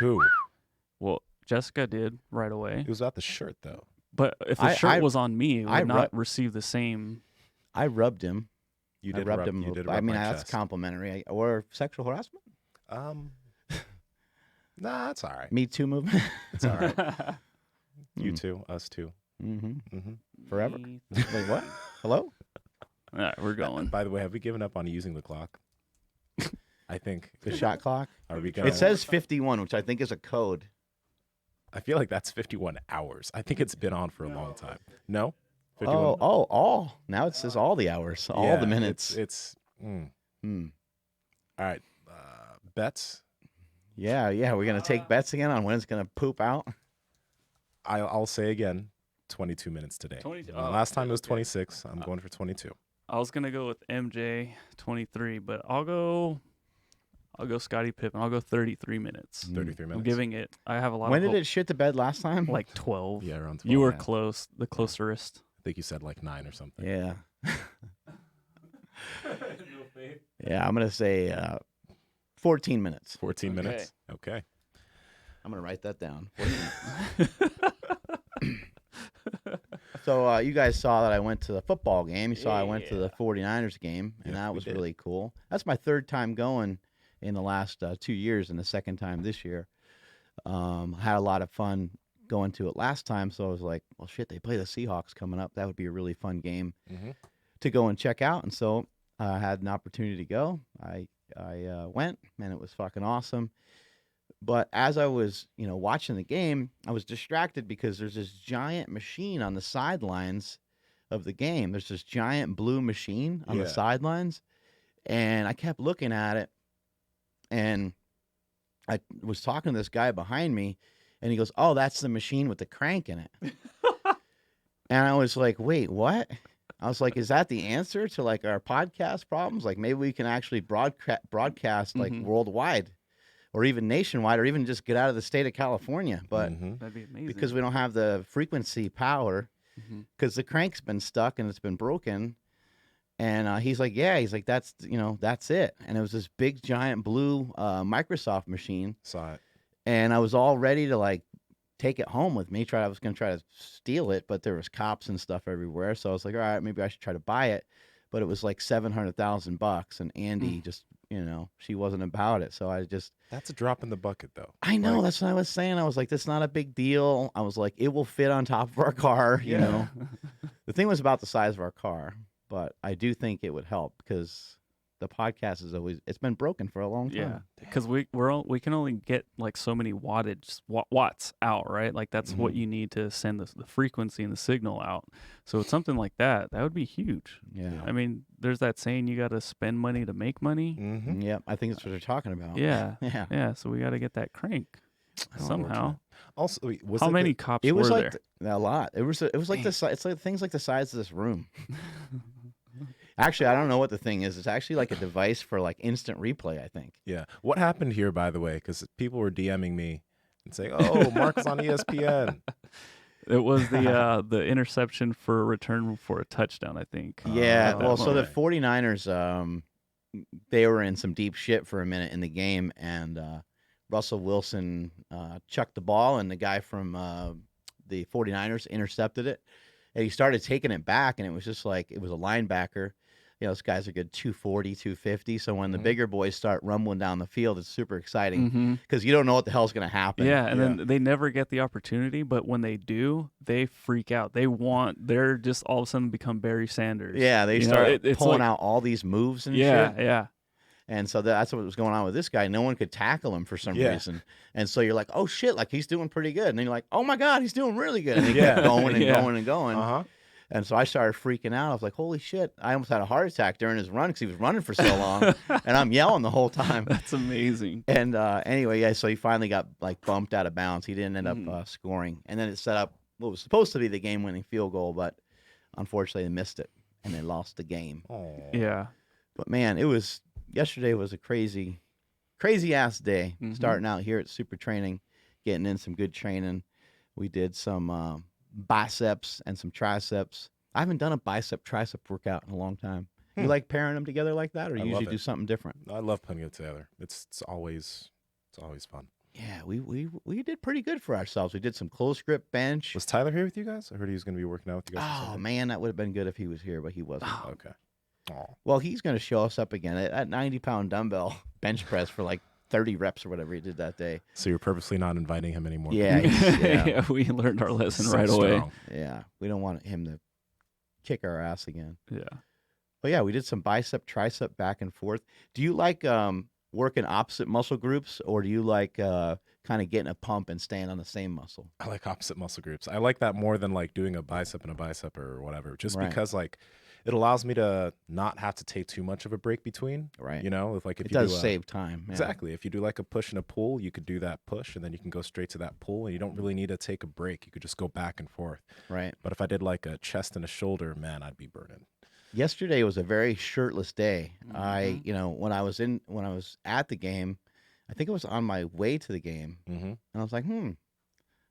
Who? Well, Jessica did right away. It was about the shirt, though. But if the shirt was on me, it would not receive the same. I rubbed him. You did I rubbed rub, him. you did I rub mean, my that's chest. complimentary. Or sexual harassment? Nah, it's all right. Me Too movement? It's all right. You too, us too. Forever? Wait, what? Hello? All right, we're going. By the way, have we given up on using the clock? I think. The shot clock? Are we gonna... It says 51, which I think is a code. I feel like that's 51 hours. I think it's been on for a long time. No? 51? All. Now it says all the hours, all the minutes. All right. Bets? Yeah. We're going to take bets again on when it's going to poop out? I'll say again, 22 minutes today. Last time it was 26. I'm going for 22. I was going to go with MJ 23, but I'll go Scottie Pippen. I'll go 33 minutes. 33 minutes. I'm giving it. I have a lot When of did it shit to bed last time? Like 12. Yeah, around 12. You were close, the closerest. I think you said like 9 or something. Yeah. Yeah, I'm going to say 14 minutes. 14 minutes? Okay. I'm going to write that down. 14 minutes. So you guys saw that I went to the football game. You saw I went to the 49ers game, and that was really cool. That's my third time going in the last 2 years, and the second time this year. Had a lot of fun going to it last time, so I was like, well, shit, they play the Seahawks coming up. That would be a really fun game to go and check out. And so I had an opportunity to go. I went, and it was fucking awesome. But as I was, watching the game, I was distracted because there's this giant machine on the sidelines of the game. There's this giant blue machine on the sidelines, and I kept looking at it, and I was talking to this guy behind me, and he goes, "Oh, that's the machine with the crank in it." And I was like, "Wait, what?" I was like, "Is that the answer to like our podcast problems? Like maybe we can actually broadcast like worldwide, or even nationwide, or even just get out of the state of California." But that'd be amazing. because we don't have the frequency power, because the crank's been stuck and it's been broken. And he's like, that's it. And it was this big giant blue Microsoft machine. Saw it. And I was all ready to like take it home with me. I was going to try to steal it, but there was cops and stuff everywhere. So I was like, all right, maybe I should try to buy it. But it was like $700,000, and Andy just, she wasn't about it. So That's a drop in the bucket, though. I know, that's what I was saying. I was like, that's not a big deal. I was like, it will fit on top of our car, you know. The thing was about the size of our car, but I do think it would help because the podcast it's been broken for a long time. Yeah, because we can only get like so many watts out, right? Like that's what you need to send the frequency and the signal out. So it's something like that would be huge. Yeah. I mean, there's that saying, you got to spend money to make money. Yeah, I think that's what they're talking about. Yeah. Yeah. So we got to get that crank somehow. Also, how many cops it was were like there? A lot. It was like it's like things like the size of this room. Actually, I don't know what the thing is. It's actually like a device for like instant replay, I think. Yeah. What happened here, by the way? Because people were DMing me and saying, "Oh, Mark's on ESPN." It was the interception for a return for a touchdown, I think. Yeah. Well, so the 49ers, they were in some deep shit for a minute in the game, and Russell Wilson chucked the ball, and the guy from the 49ers intercepted it. And he started taking it back, and it was just like, it was a linebacker. Those guys are good 240, 250. So when the bigger boys start rumbling down the field, it's super exciting because you don't know what the hell's going to happen. Yeah, and then they never get the opportunity, but when they do, they freak out. They're just all of a sudden become Barry Sanders. Yeah, they start pulling out all these moves and shit. Yeah. And so that's what was going on with this guy. No one could tackle him for some reason. And so you're like, oh, shit, like he's doing pretty good. And then you're like, oh, my God, he's doing really good. And he kept going and going and going. And so I started freaking out. I was like, holy shit. I almost had a heart attack during his run because he was running for so long. And I'm yelling the whole time. That's amazing. And anyway, so he finally got like bumped out of bounds. He didn't end up scoring. And then it set up what was supposed to be the game-winning field goal, but unfortunately they missed it. And they lost the game. Aww. Yeah. But, man, yesterday was a crazy ass day. Starting out here at Super Training, getting in some good training. We did some biceps and some triceps. I haven't done a bicep tricep workout in a long time. You like pairing them together like that, or you usually do something different? I love putting it together. It's always fun. Yeah, we did pretty good for ourselves. We did some close grip bench. Was Tyler here with you guys? I heard he was going to be working out with you guys. Oh man, that would have been good if he was here, but he wasn't. Okay. Oh. Well, he's going to show us up again at 90-pound dumbbell bench press for like 30 reps or whatever he did that day. So you're purposely not inviting him anymore. Yeah, yeah, we learned our lesson So right away. strong. yeah. We don't want him to kick our ass again. Yeah. But yeah, we did some bicep, tricep back and forth. Do you like working opposite muscle groups, or do you like kind of getting a pump and staying on the same muscle? I like opposite muscle groups. I like that more than like doing a bicep and a bicep or whatever, just Right. because like it allows me to not have to take too much of a break between. Right. You know, if It you does do save time. Yeah. Exactly. If you do like a push and a pull, you could do that push and then you can go straight to that pull and you don't really need to take a break. You could just go back and forth. Right. But if I did like a chest and a shoulder, man, I'd be burning. Yesterday was a very shirtless day. Mhm. When I was at the game, I think it was on my way to the game, Mm-hmm. and I was like, I'm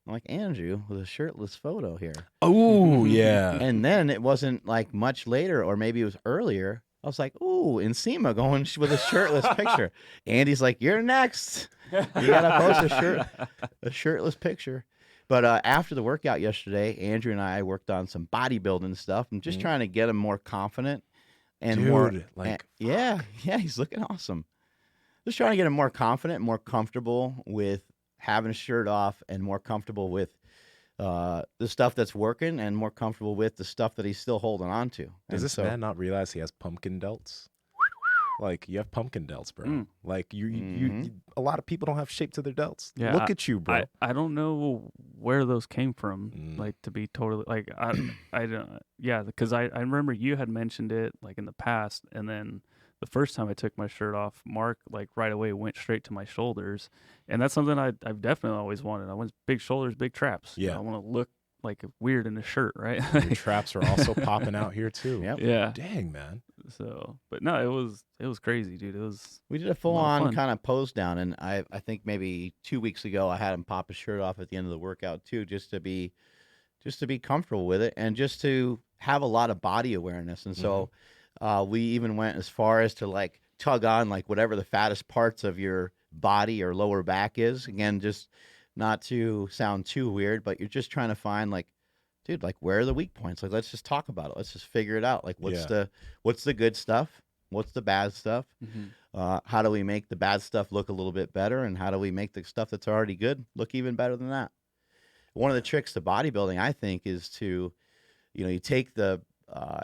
like, Andrew with a shirtless photo here. Oh, yeah. And then it wasn't like much later, or maybe it was earlier. I was like, ooh, Nsima going with a shirtless picture. Andy's like, you're next. You gotta post a shirtless picture. But after the workout yesterday, Andrew and I worked on some bodybuilding stuff. I'm just trying to get him more confident and more. Dude, like, yeah, he's looking awesome. Just trying to get him more confident, more comfortable with having a shirt off, and more comfortable with the stuff that's working, and more comfortable with the stuff that he's still holding on to. does And this so- man not realize he has pumpkin delts? Like, you have pumpkin delts, bro. Mm. Like, you a lot of people don't have shape to their delts. Yeah, Look at you, bro. I don't know where those came from. Mm. Like, to be totally like I don't. Yeah, because I remember you had mentioned it like in the past, and then the first time I took my shirt off, Mark like right away went straight to my shoulders, and that's something I've definitely always wanted. I want big shoulders, big traps. Yeah. I want to look like weird in a shirt, right? Your traps are also popping out here, too. Yep. Yeah. Dang, man. So, but no, it was crazy, dude. It was. We did a full-on fun. kind of pose down, and I think maybe 2 weeks ago I had him pop his shirt off at the end of the workout too, just to be comfortable with it, and just to have a lot of body awareness. And so we even went as far as to like tug on like whatever the fattest parts of your body or lower back is. Again, just not to sound too weird, but you're just trying to find like, dude, like where are the weak points? Like let's just talk about it. Let's just figure it out. Like what's the good stuff? What's the bad stuff? How do we make the bad stuff look a little bit better? And how do we make the stuff that's already good look even better than that? One of the tricks to bodybuilding, I think, is to, you take the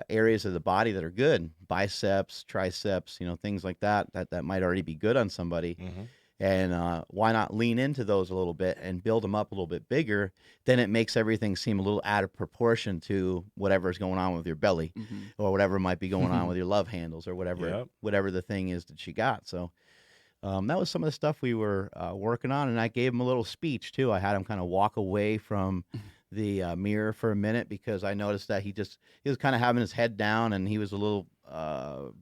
areas of the body that are good, biceps, triceps, things like that might already be good on somebody. Mm-hmm. And why not lean into those a little bit and build them up a little bit bigger? Then it makes everything seem a little out of proportion to whatever's going on with your belly, or whatever might be going on with your love handles, or whatever the thing is that you got. So that was some of the stuff we were working on, and I gave him a little speech too. I had him kind of walk away from the mirror for a minute, because I noticed that he was kind of having his head down, and he was a little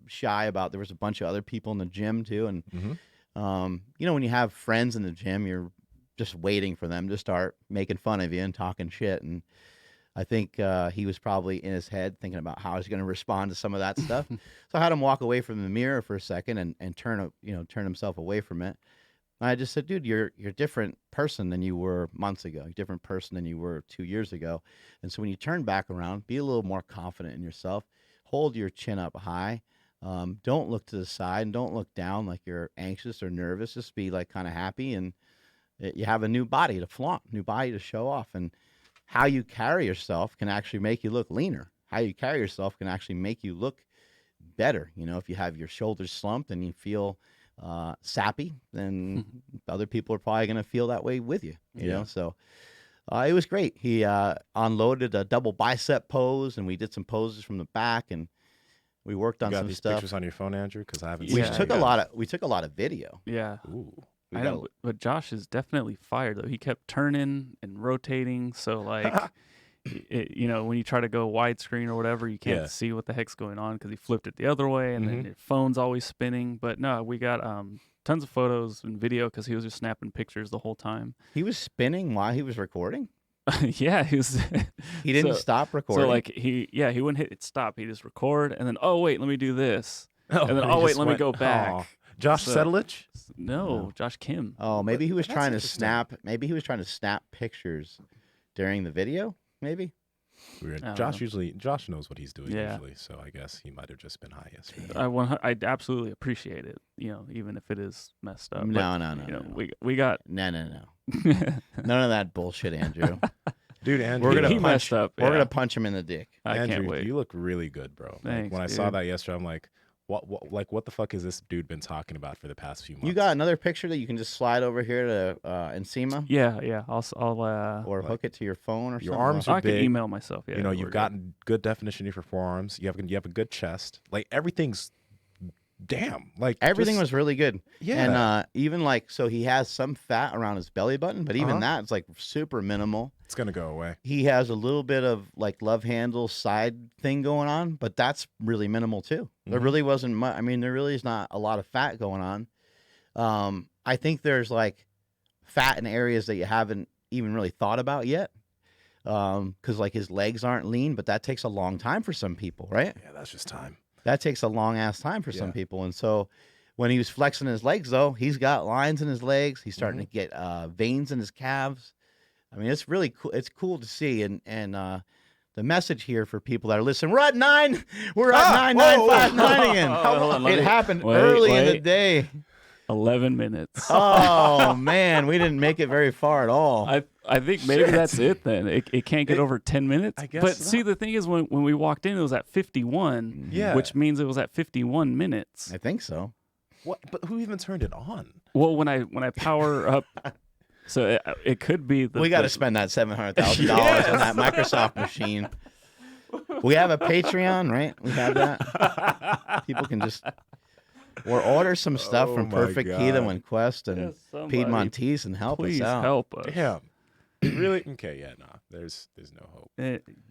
shy about. There was a bunch of other people in the gym too, and when you have friends in the gym, you're just waiting for them to start making fun of you and talking shit. And I think he was probably in his head thinking about how he's going to respond to some of that stuff. So I had him walk away from the mirror for a second and turn himself away from it. And I just said, dude, you're a different person than you were months ago. You're a different person than you were 2 years ago. And so when you turn back around, be a little more confident in yourself. Hold your chin up high. Don't look to the side, and don't look down like you're anxious or nervous. Just be like kind of happy, and you have a new body to flaunt, new body to show off. And how you carry yourself can actually make you look leaner. How you carry yourself can actually make you look better. If you have your shoulders slumped and you feel sappy, then other people are probably going to feel that way with you. You know, so it was great. He unloaded a double bicep pose, and we did some poses from the back, and we worked on some these stuff. pictures on your phone, Andrew? Because I haven't. We seen took them. a lot of video. Yeah. Ooh. We I got know, but Josh is definitely fired though. He kept turning and rotating, so like, when you try to go widescreen or whatever, you can't see what the heck's going on because he flipped it the other way, and then your phone's always spinning. But no, we got tons of photos and video because he was just snapping pictures the whole time. He was spinning while he was recording. Yeah, he was. He didn't stop recording. So like he wouldn't hit stop. He just record and then wait, let me do this, and then he wait, just let me went, go back. "Aw." Josh Sedlich? No, Josh Kim. Oh, maybe he was That's trying to interesting. snap. Maybe he was trying to snap pictures during the video. Maybe. Weird. I don't Josh knows what he's doing Yeah. usually, so I guess he might have just been high yesterday. I absolutely appreciate it. Even if it is messed up. No, We got no. None of that bullshit, Andrew. Dude, Andrew, We're gonna he punch. messed up. We're yeah. gonna punch him in the dick. I Andrew, can't wait. you look really good, bro. Thanks, when I saw dude. that yesterday, I'm like, what the fuck has this dude been talking about for the past few months? You got another picture that you can just slide over here to Nsima Yeah. I'll or hook it to your phone or your something. arms I are can big. email myself. Yeah, You've gotten good definition of your forearms. You have a good chest. Like everything's damn. Like Everything just- was really good. Yeah. And even like, so he has some fat around his belly button, but even Uh-huh. that's like super minimal. It's gonna go away. He has a little bit of like love handle side thing going on, but that's really minimal too. There Mhm. really wasn't much. I mean, there really is not a lot of fat going on. I think there's like fat in areas that you haven't even really thought about yet. Because like his legs aren't lean, but that takes a long time for some people, right? Yeah, that's just time. That takes a long ass time for some Yeah. people. And so when he was flexing his legs, though, he's got lines in his legs. He's starting to get veins in his calves. I mean, it's really cool. It's cool to see. And the message here for people that are listening, we're at 9. We're at 9959 again. Hold on, let It me- happened wait, early in the wait. day. 11 minutes. Oh, man. We didn't make it very far at all. I think maybe that's it then. It can't get over 10 minutes. I guess But not. see, the thing is, when we walked in, it was at 51, Yeah. which means it was at 51 minutes. I think so. What? But who even turned it on? Well, when I power up, so it could be the We got to the- spend that $700,000 on that Microsoft machine. We have a Patreon, right? We have that. People can just order some stuff Oh from my Perfect God. Keto and Quest and Yes, somebody, Piedmontese and help Please us out. help us. Damn. Really? Okay. Yeah. Nah. There's no hope.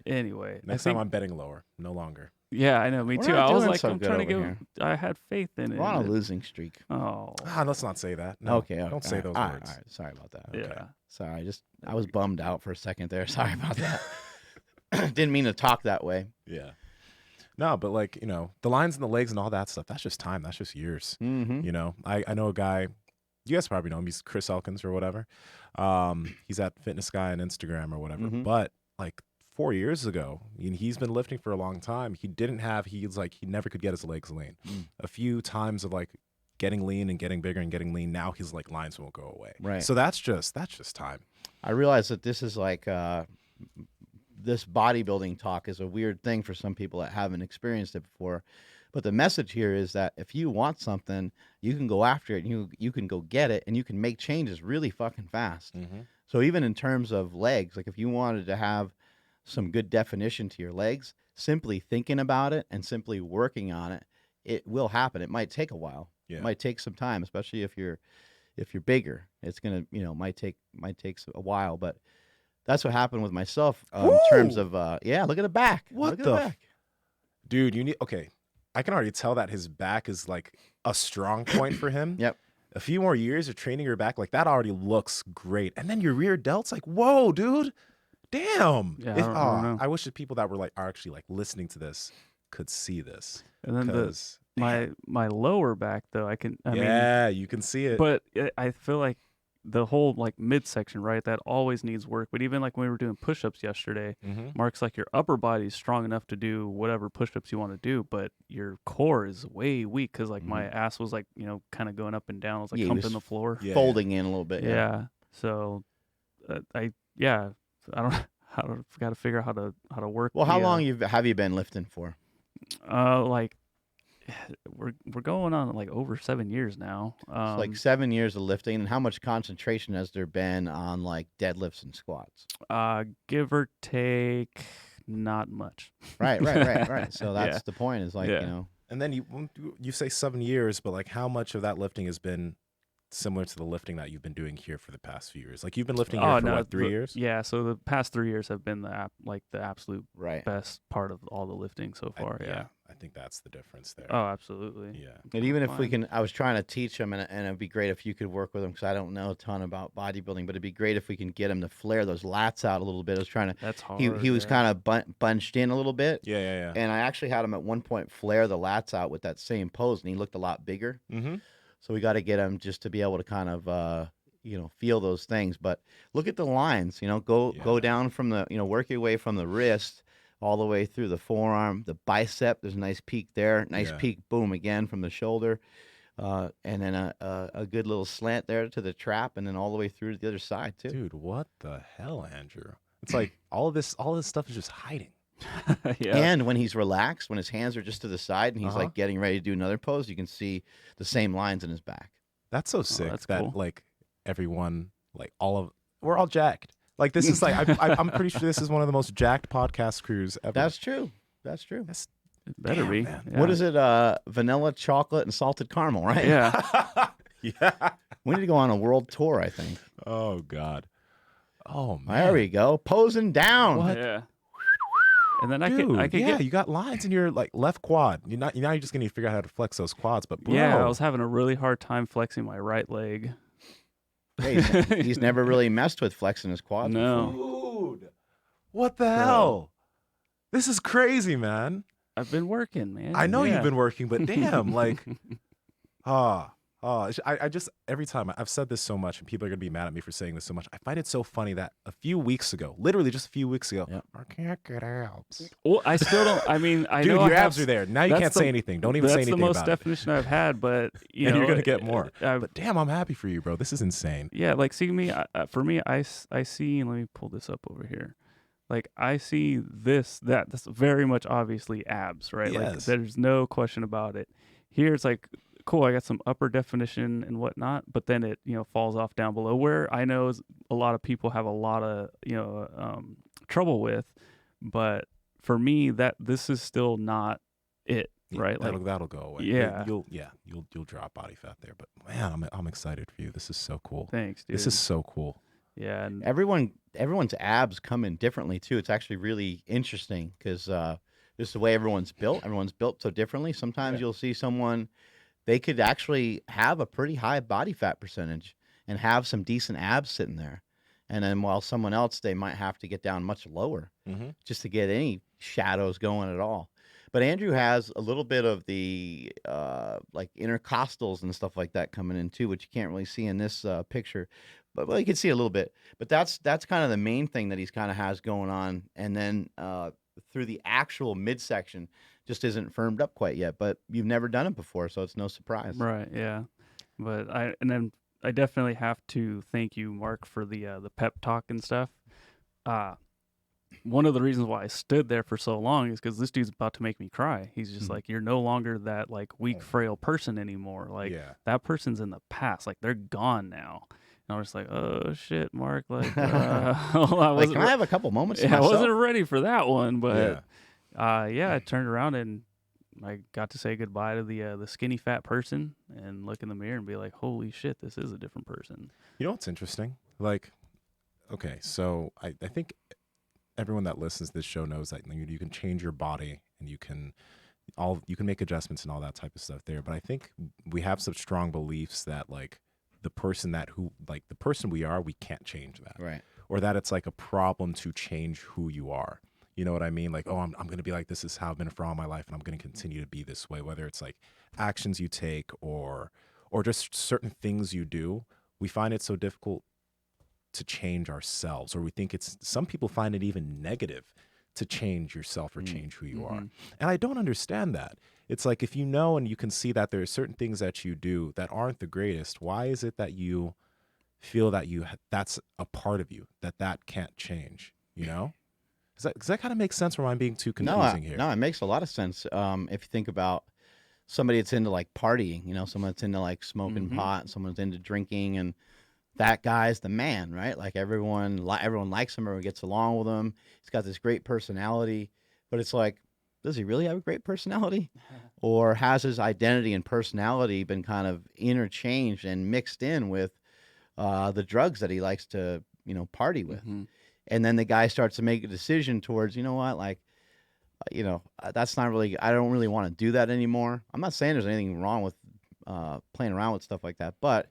Anyway, Next I time think, I'm betting lower. No longer. yeah, I know. Me We're too. not I was doing like, so I'm good trying to over go. here. I had faith in it. We're on a and it- losing streak. Oh, Let's not say that. No. Okay. Don't say those all right, words. all right. Sorry about that. yeah. Sorry. I was bummed out for a second there. Sorry about that. Didn't mean to talk that way. Yeah. No, but like, the lines in the legs and all that stuff, that's just time. That's just years. Mm-hmm. I know a guy, you guys probably know him. He's Chris Elkins or whatever. He's at Fitness Guy on Instagram or whatever. Mhm. But like 4 years ago, he's been lifting for a long time. He never could get his legs lean. A few times of like getting lean and getting bigger and getting lean. Now his like lines won't go away. Right. So that's just time. I realize that this is like this bodybuilding talk is a weird thing for some people that haven't experienced it before. But the message here is that if you want something, you can go after it and you can go get it and you can make changes really fucking fast. Mm-hmm. So even in terms of legs, like if you wanted to have some good definition to your legs, simply thinking about it and simply working on it, it will happen. It might take a while. Yeah. It might take some time, especially if you're bigger. It's gonna, might take a while. But that's what happened with myself in terms of look at the back. What Look at the back. Dude, okay. I can already tell that his back is like a strong point for him. Yep. A few more years of training your back, like that already looks great. And then your rear delt's like, whoa, dude. Damn. Yeah, I don't know. I wish the people that are actually like listening to this could see this. And then 'Cause, my lower back though, I mean, you can see it. but I feel like the whole like midsection, right? That always needs work. But even like when we were doing push-ups yesterday, Mhm. Mark's like your upper body is strong enough to do whatever push-ups you want to do, but your core is way weak because like my ass was like kind of going up and down. It was like Yeah, he humping was the floor. Yeah, Folding in a little bit. Yeah. So I don't. I've got to figure out how to work. Well, how the, long have you been lifting for? like we're going on like over 7 years now. It's like 7 years of lifting. And how much concentration has there been on like deadlifts and squats? Give or take, not much. Right. So that's Yeah. the point. Is like Yeah. And then you say 7 years, but like how much of that lifting has been similar to the lifting that you've been doing here for the past few years? Like you've been lifting here for what, 3 years? Yeah, so the past 3 years have been the absolute right. best part of all the lifting so far. Yeah. I think that's the difference there. Oh, absolutely. Yeah. And even if we can, I was trying to teach him, and it'd be great if you could work with him because I don't know a ton about bodybuilding, but it'd be great if we can get him to flare those lats out a little bit. I was trying to. That's hard. He was kind of bunched in a little bit. Yeah. And I actually had him at one point flare the lats out with that same pose, and he looked a lot bigger. Mm-hmm. So we got to get him just to be able to kind of, feel those things. But look at the lines, go down from the, work your way from the wrist all the way through the forearm, the bicep. There's a nice peak there. Nice peak, boom, again from the shoulder. And then a good little slant there to the trap, and then all the way through to the other side too. Dude, what the hell, Andrew? It's like all this stuff is just hiding. Yeah. And when he's relaxed, when his hands are just to the side and he's like getting ready to do another pose, you can see the same lines in his back. That's so sick that's that cool. like everyone, like we're all jacked. Like this is like I'm pretty sure this is one of the most jacked podcast crews ever. That's true. That's It better damn, be. man. Yeah. What is it? Vanilla, chocolate, and salted caramel, right? Yeah. yeah. We need to go on a world tour, I think. Oh God. Oh man. There we go. Posing down. What? Yeah. And then Dude, I could yeah, get. you got lines in your like left quad. Now you're just gonna figure out how to flex those quads. But bro, Yeah, I was having a really hard time flexing my right leg. Hey, he's never really messed with flexing his quads No. before. dude, what the hell? This is crazy, man. I've been working, man. I know Yeah. you've been working, but damn, like, I just every time I've said this so much, and people are gonna be mad at me for saying this so much. I find it so funny that a few weeks ago, literally just a few weeks ago, I can't get abs. Well, I still don't. I mean, I Dude, know your I abs have, are there. Now you that's can't the- say anything. Don't even say That's anything the most about it. definition I've had, but And you're gonna get more. I've- But damn, I'm happy for you, bro. This is insane. yeah, like see me. For me, I see. And let me pull this up over here. Like I see that's very much obviously abs, right? Like Yes. there's no question about it. Here it's like cool. I got some upper definition and whatnot, but then it falls off down below where I know a lot of people have a lot of trouble with, but for me this is still not it, right? That'll go away. Yeah. You'll drop body fat there. But man, I'm excited for you. This is so cool. Thanks, dude. This is so cool. yeah, and Everyone's abs come in differently too. It's actually really interesting because just the way everyone's built. Everyone's built so differently. Sometimes you'll see someone, they could actually have a pretty high body fat percentage and have some decent abs sitting there. And then while someone else, they might have to get down much lower just to get any shadows going at all. But Andrew has a little bit of the like intercostals and stuff like that coming in too, which you can't really see in this picture. But well, you can see a little bit. But that's kind of the main thing that he's kind of has going on. And then through the actual midsection just isn't firmed up quite yet. But you've never done it before, so it's no surprise. right, yeah. But I definitely have to thank you, Mark, for the pep talk and stuff. One of the reasons why I stood there for so long is because this dude's about to make me cry. He's just like, you're no longer that like weak, frail person anymore. Like that person's in the past. Like they're gone now. And I was just like, oh shit, Mark. Like, Can I have a couple moments? Yeah, I myself? wasn't ready for that one, but I turned around and I got to say goodbye to the skinny fat person and look in the mirror and be like, holy shit, this is a different person. You know what's interesting? Like, okay, so I think everyone that listens to this show knows that you can change your body and you can make adjustments and all that type of stuff there. But I think we have such strong beliefs that like the person we are, we can't change that. Right. Or that it's like a problem to change who you are. You know what I mean? Like, oh, I'm going to be like, this is how I've been for all my life. And I'm going to continue to be this way, whether it's like actions you take or just certain things you do. We find it so difficult to change ourselves, or we think some people find it even negative to change yourself or change who you are. And I don't understand that. It's like, if you know and you can see that there are certain things that you do that aren't the greatest, why is it that you feel that that's a part of you that can't change, you know? Does that kind of make sense, or am I being too confusing here? No, it makes a lot of sense. If you think about somebody that's into like partying, someone that's into like smoking pot, and someone's into drinking, and that guy's the man, right? Like everyone likes him, everyone gets along with him. He's got this great personality, but it's like, does he really have a great personality? Or has his identity and personality been kind of interchanged and mixed in with the drugs that he likes to, party with? And then the guy starts to make a decision towards, that's not really, I don't really want to do that anymore. I'm not saying there's anything wrong with playing around with stuff like that, but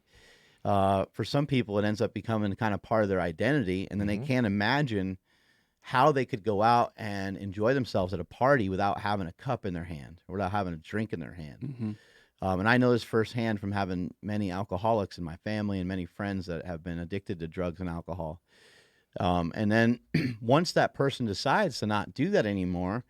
for some people, it ends up becoming kind of part of their identity, and then they can't imagine how they could go out and enjoy themselves at a party without having a cup in their hand or without having a drink in their hand. And I know this firsthand from having many alcoholics in my family and many friends that have been addicted to drugs and alcohol. And then once that person decides to not do that anymore,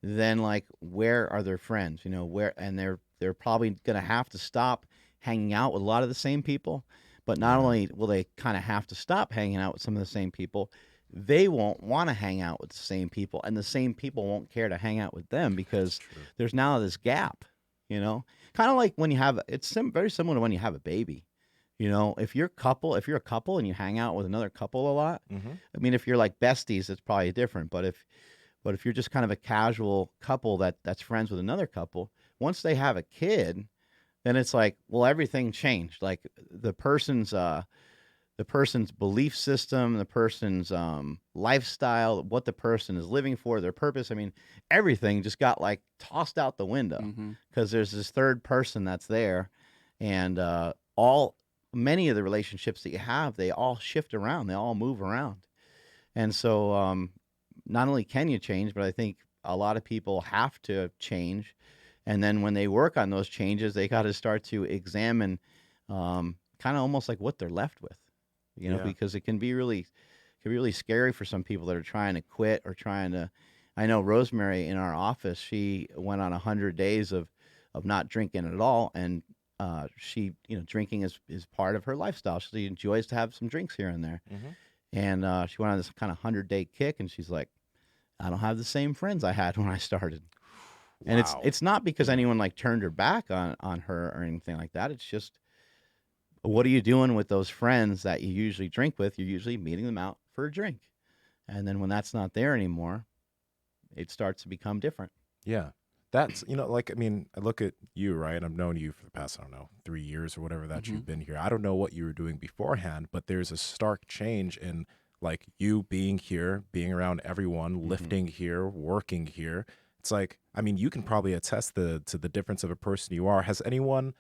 then like, where are their friends? You know, where, and they're probably going to have to stop hanging out with a lot of the same people. But not only will they kind of have to stop hanging out with some of the same people, they won't want to hang out with the same people, and the same people won't care to hang out with them because there's now this gap, you know, kind of like when you have, it's very similar to when you have a baby. You know, if you're a couple and you hang out with another couple a lot, I mean, if you're like besties, it's probably different. But if you're just kind of a casual couple that's friends with another couple, once they have a kid, then it's like, well, everything changed. Like the person's belief system, the person's lifestyle, what the person is living for, their purpose. I mean, everything just got like tossed out the window because there's this third person that's there, and many of the relationships that you have, they all shift around, they all move around, and so not only can you change, but I think a lot of people have to change, and then when they work on those changes, they got to start to examine, kind of almost like what they're left with. You know, because it can be really scary for some people that are trying to quit or trying to. I know Rosemary in our office, she went on 100 days of not drinking at all, and she, you know, drinking is part of her lifestyle. She enjoys to have some drinks here and there, and she went on this kind of 100-day kick, and she's like, I don't have the same friends I had when I started, and it's not because anyone like turned her back on her or anything like that. It's just, what are you doing with those friends that you usually drink with? You're usually meeting them out for a drink. And then when that's not there anymore, it starts to become different. Yeah. That's, you know, like, I mean, I look at you, right? I've known you for the past, I don't know, 3 years or whatever that you've been here. I don't know what you were doing beforehand, but there's a stark change in like you being here, being around everyone, lifting here, working here. It's like, I mean, you can probably attest to the difference of a person you are. Has anyone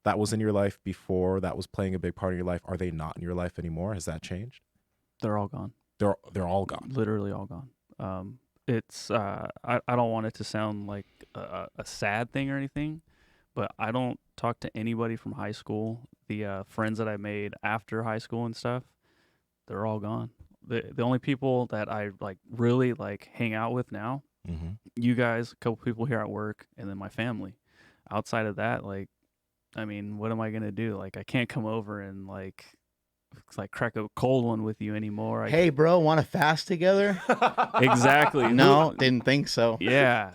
that was in your life before, that was playing a big part of your life, are they not in your life anymore? Has that changed? They're all gone. They're all gone. Literally all gone. It's I don't want it to sound like a sad thing or anything, but I don't talk to anybody from high school. The friends that I made after high school and stuff, they're all gone. The only people that I like really like hang out with now, you guys, a couple people here at work, and then my family. Outside of that, like, I mean, what am I gonna do? Like, I can't come over and like crack a cold one with you anymore. Hey, bro, want to fast together? Exactly. No, didn't think so. Yeah.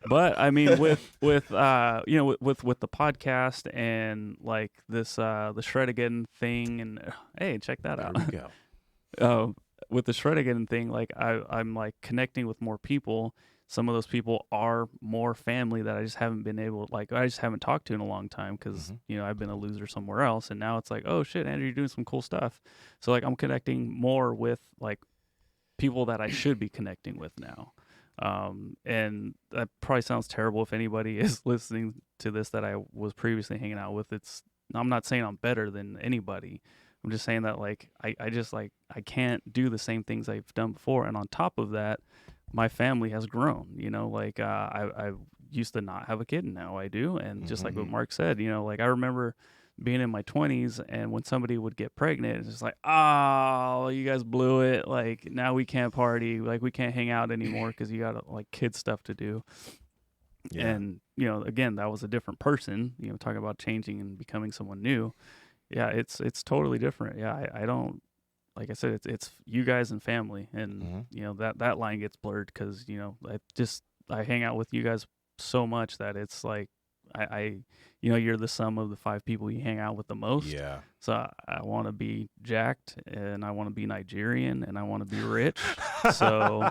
But I mean, with you know, with the podcast and like this the Shred-again thing, and hey, check that out. There we go. With the Shred-again thing, like I'm like connecting with more people. Some of those people are more family that I just haven't been able, like, I just haven't talked to in a long time because, you know, I've been a loser somewhere else. And now it's like, oh, shit, Andrew, you're doing some cool stuff. So, like, I'm connecting more with, like, people that I should be connecting with now. And that probably sounds terrible if anybody is listening to this that I was previously hanging out with. I'm not saying I'm better than anybody. I'm just saying that, like, I just, like, I can't do the same things I've done before. And on top of that, my family has grown, you know, like I used to not have a kid and now I do. And just like what Mark said, you know, like I remember being in my 20s and when somebody would get pregnant, it's just like, oh, you guys blew it. Like now we can't party. Like we can't hang out anymore because you got like kid stuff to do. Yeah. And, you know, again, that was a different person, you know, talking about changing and becoming someone new. Yeah, it's totally different. Yeah, I don't. Like I said, it's you guys and family, and you know that line gets blurred because you know I hang out with you guys so much that it's like I you know you're the sum of the 5 people you hang out with the most. Yeah. So I want to be jacked, and I want to be Nigerian, and I want to be rich. So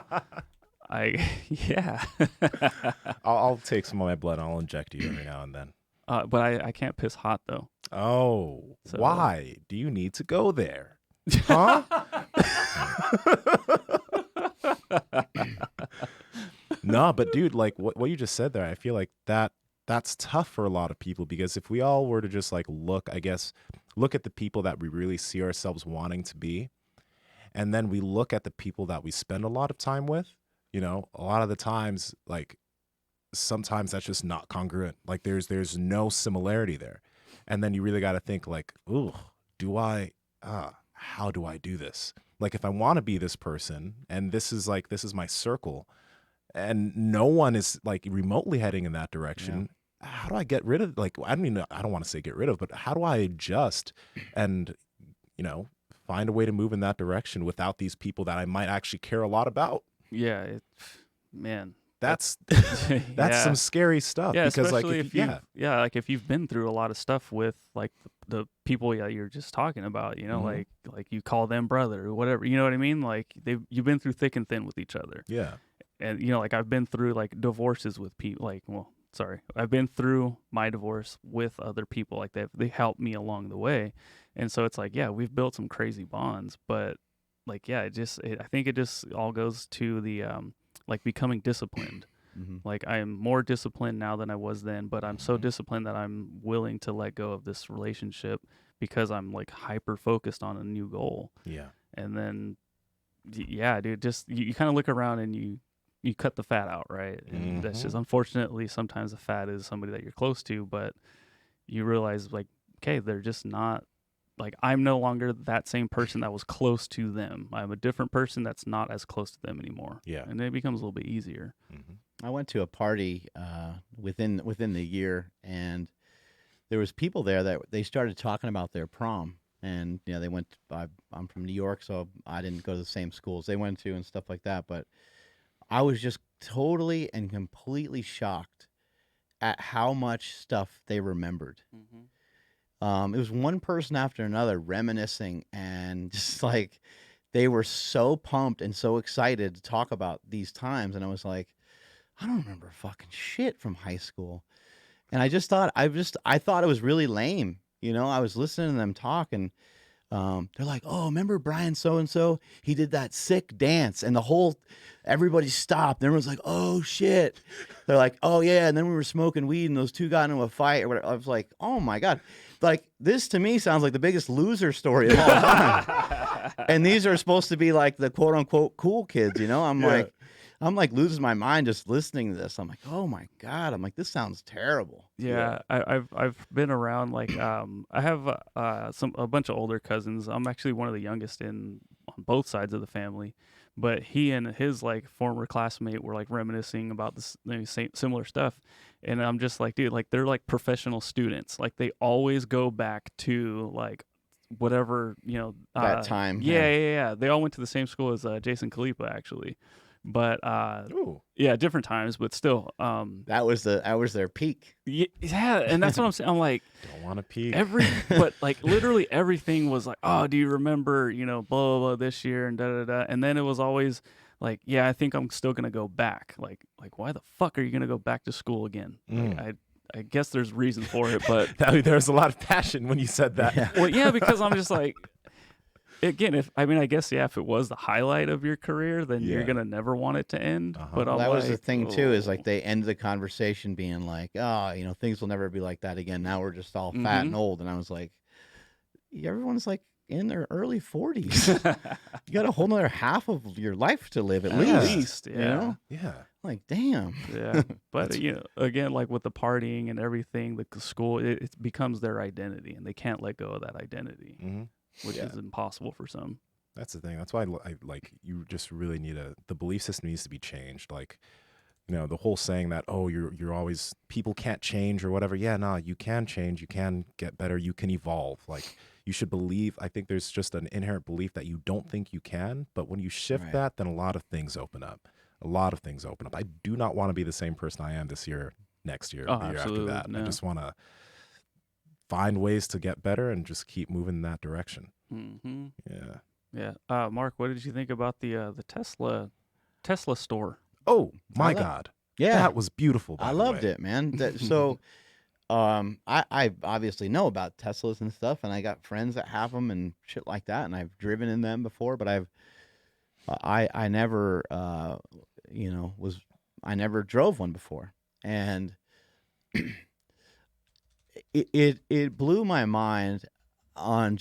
yeah. I'll take some of my blood and I'll inject you every now and then. But I can't piss hot though. Oh, so, why do you need to go there? Huh? No, but dude, like what you just said there, I feel like that's tough for a lot of people because if we all were to just like look at the people that we really see ourselves wanting to be, and then we look at the people that we spend a lot of time with, you know, a lot of the times like sometimes that's just not congruent. Like there's no similarity there. And then you really got to think like, ooh, how do I do this? Like if I want to be this person and this is my circle and no one is like remotely heading in that direction, how do I get rid of, like, I don't want to say get rid of, but how do I adjust and, find a way to move in that direction without these people that I might actually care a lot about? Yeah, man. That's some scary stuff. Yeah, because especially like if you've been through a lot of stuff with like the people that you're just talking about, like you call them brother or whatever, you know what I mean? Like you've been through thick and thin with each other. Yeah. And like I've been through like divorces with people, I've been through my divorce with other people. Like they helped me along the way. And so it's like, we've built some crazy bonds, but like, I think it just all goes to the, like becoming disciplined. Like I am more disciplined now than I was then, but I'm so disciplined that I'm willing to let go of this relationship because I'm like hyper focused on a new goal. Yeah. And then, dude, just you kind of look around and you cut the fat out, right? And that's just, unfortunately, sometimes the fat is somebody that you're close to, but you realize like, okay, they're just not, like, I'm no longer that same person that was close to them. I'm a different person that's not as close to them anymore. Yeah. And it becomes a little bit easier. I went to a party within the year, and there was people there that they started talking about their prom. And, they went, I'm from New York, so I didn't go to the same schools they went to and stuff like that. But I was just totally and completely shocked at how much stuff they remembered. It was one person after another reminiscing, and just like they were so pumped and so excited to talk about these times. And I was like, I don't remember fucking shit from high school. And I thought it was really lame. I was listening to them talk, and they're like, oh, remember Brian so-and-so? He did that sick dance, and everybody stopped. And everyone's like, oh, shit. They're like, oh, yeah, and then we were smoking weed, and those two got into a fight or whatever. I was like, oh, my God. Like, this to me sounds like the biggest loser story of all time. And these are supposed to be like the quote-unquote cool kids, I'm like losing my mind just listening to this. I'm like, oh my God. I'm like, this sounds terrible. Yeah. I've been around like I have a bunch of older cousins. I'm actually one of the youngest on both sides of the family, but he and his like former classmate were like reminiscing about this similar stuff, and I'm just like, dude, like they're like professional students. Like they always go back to like whatever that time. Yeah. They all went to the same school as Jason Khalipa actually. But different times, but still, that was their peak. Yeah, and that's what I'm saying. I'm like, don't want to peak. But like literally everything was like, oh, do you remember, blah blah blah this year and da da da, and then it was always like, yeah, I think I'm still gonna go back. Like why the fuck are you gonna go back to school again? Like, I guess there's reason for it, but there's a lot of passion when you said that. Yeah. Well, yeah, because I'm just like. Again, if it was the highlight of your career, then you're gonna never want it to end. But that was the thing too, is like they ended the conversation being like, oh, things will never be like that again. Now we're just all fat and old. And I was like, everyone's like in their early 40s. You got a whole nother half of your life to live at least. Yeah. Yeah. Like, damn. Yeah. But again, like with the partying and everything, the school, it becomes their identity, and they can't let go of that identity. Which is impossible for some. That's the thing. That's why I like, you just really need the belief system needs to be changed. Like, the whole saying that, oh, you're always, people can't change or whatever. Yeah, no, you can change. You can get better. You can evolve. Like, you should believe, I think there's just an inherent belief that you don't think you can. But when you shift that, then a lot of things open up. I do not want to be the same person I am this year, next year, the year after that. No. I just want to find ways to get better and just keep moving in that direction. Yeah. Mark, what did you think about the Tesla store? Oh my God! Yeah, that was beautiful. I loved it, man. So, I obviously know about Teslas and stuff, and I got friends that have them and shit like that, and I've driven in them before, but I never I never drove one before, and it blew my mind on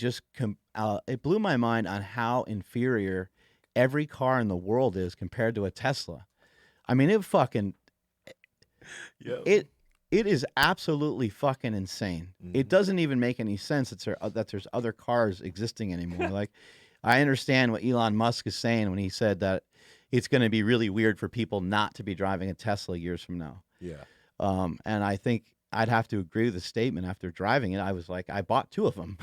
it blew my mind on how inferior every car in the world is compared to a Tesla. I mean, It is absolutely fucking insane. It doesn't even make any sense that there's other cars existing anymore. Like, I understand what Elon Musk is saying when he said that it's going to be really weird for people not to be driving a Tesla years from now. Yeah. And I think I'd have to agree with the statement. After driving it, I was like, I bought 2 of them.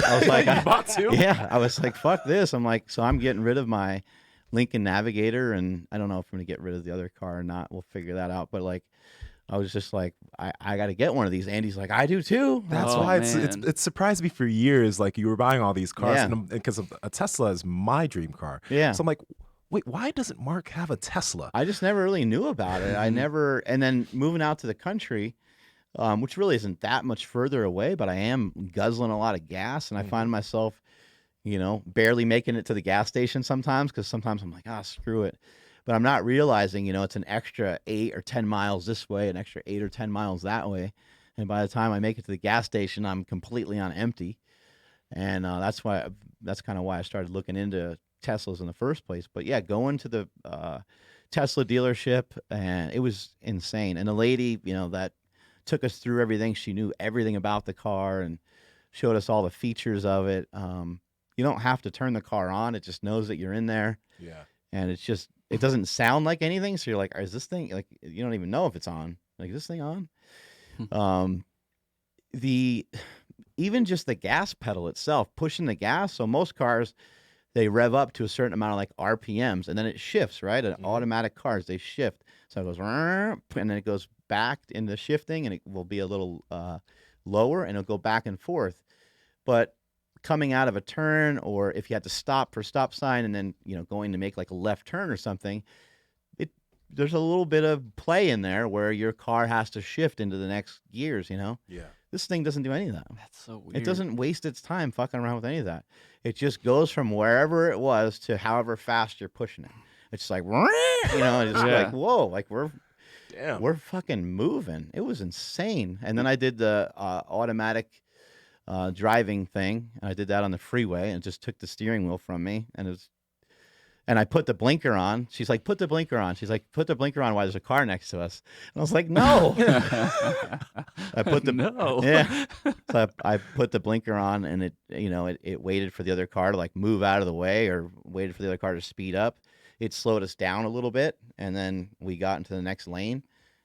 I was like, I bought 2? Yeah. I was like, fuck this. I'm like, so I'm getting rid of my Lincoln Navigator, and I don't know if I'm going to get rid of the other car or not. We'll figure that out. But like, I was just like, I got to get one of these. Andy's like, I do too. That's why it's surprised me for years. Like, you were buying all these cars, because a Tesla is my dream car. Yeah. So I'm like, wait, why doesn't Mark have a Tesla? I just never really knew about it. And then moving out to the country, which really isn't that much further away, but I am guzzling a lot of gas, and I find myself, barely making it to the gas station sometimes, because sometimes I'm like, screw it. But I'm not realizing, it's an extra 8 or 10 miles this way, an extra 8 or 10 miles that way. And by the time I make it to the gas station, I'm completely on empty. And that's kind of why I started looking into Teslas in the first place. But yeah, going to the Tesla dealership, and it was insane. And the lady, that took us through everything. She knew everything about the car and showed us all the features of it. You don't have to turn the car on. It just knows that you're in there. Yeah. And it doesn't sound like anything. So you're like, is this thing, like, you don't even know if it's on. Like, is this thing on? Even just the gas pedal itself, pushing the gas. So most cars, they rev up to a certain amount of like RPMs, and then it shifts, right? And automatic cars, they shift. So it goes, and then it goes back into shifting, and it will be a little lower, and it'll go back and forth. But coming out of a turn, or if you had to stop for stop sign and then, going to make like a left turn or something, there's a little bit of play in there where your car has to shift into the next gears, Yeah. This thing doesn't do any of that. That's so weird. It doesn't waste its time fucking around with any of that. It just goes from wherever it was to however fast you're pushing it. It's like, it's like, whoa, like we're fucking moving. It was insane. And then I did the automatic driving thing. I did that on the freeway, and it just took the steering wheel from me. And I put the blinker on. She's like, put the blinker on. She's like, put the blinker on while there's a car next to us. And I was like, no. I put the yeah. So I put the blinker on, and it waited for the other car to like move out of the way, or waited for the other car to speed up. It slowed us down a little bit, and then we got into the next lane,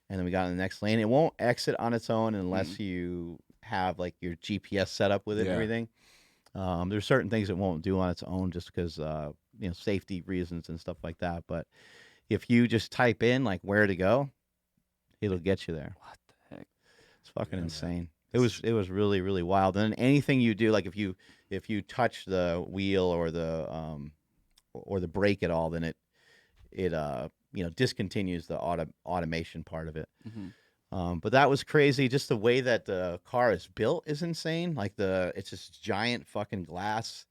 and then we got in the next lane. It won't exit on its own unless you have like your GPS set up with it and everything. There's certain things it won't do on its own just because safety reasons and stuff like that. But if you just type in like where to go, it'll get you there. What the heck? It's fucking insane. It was really, really wild. And then anything you do, like if you touch the wheel or the brake at all, then it discontinues the automation part of it. But that was crazy. Just the way that the car is built is insane. Like it's this giant fucking glass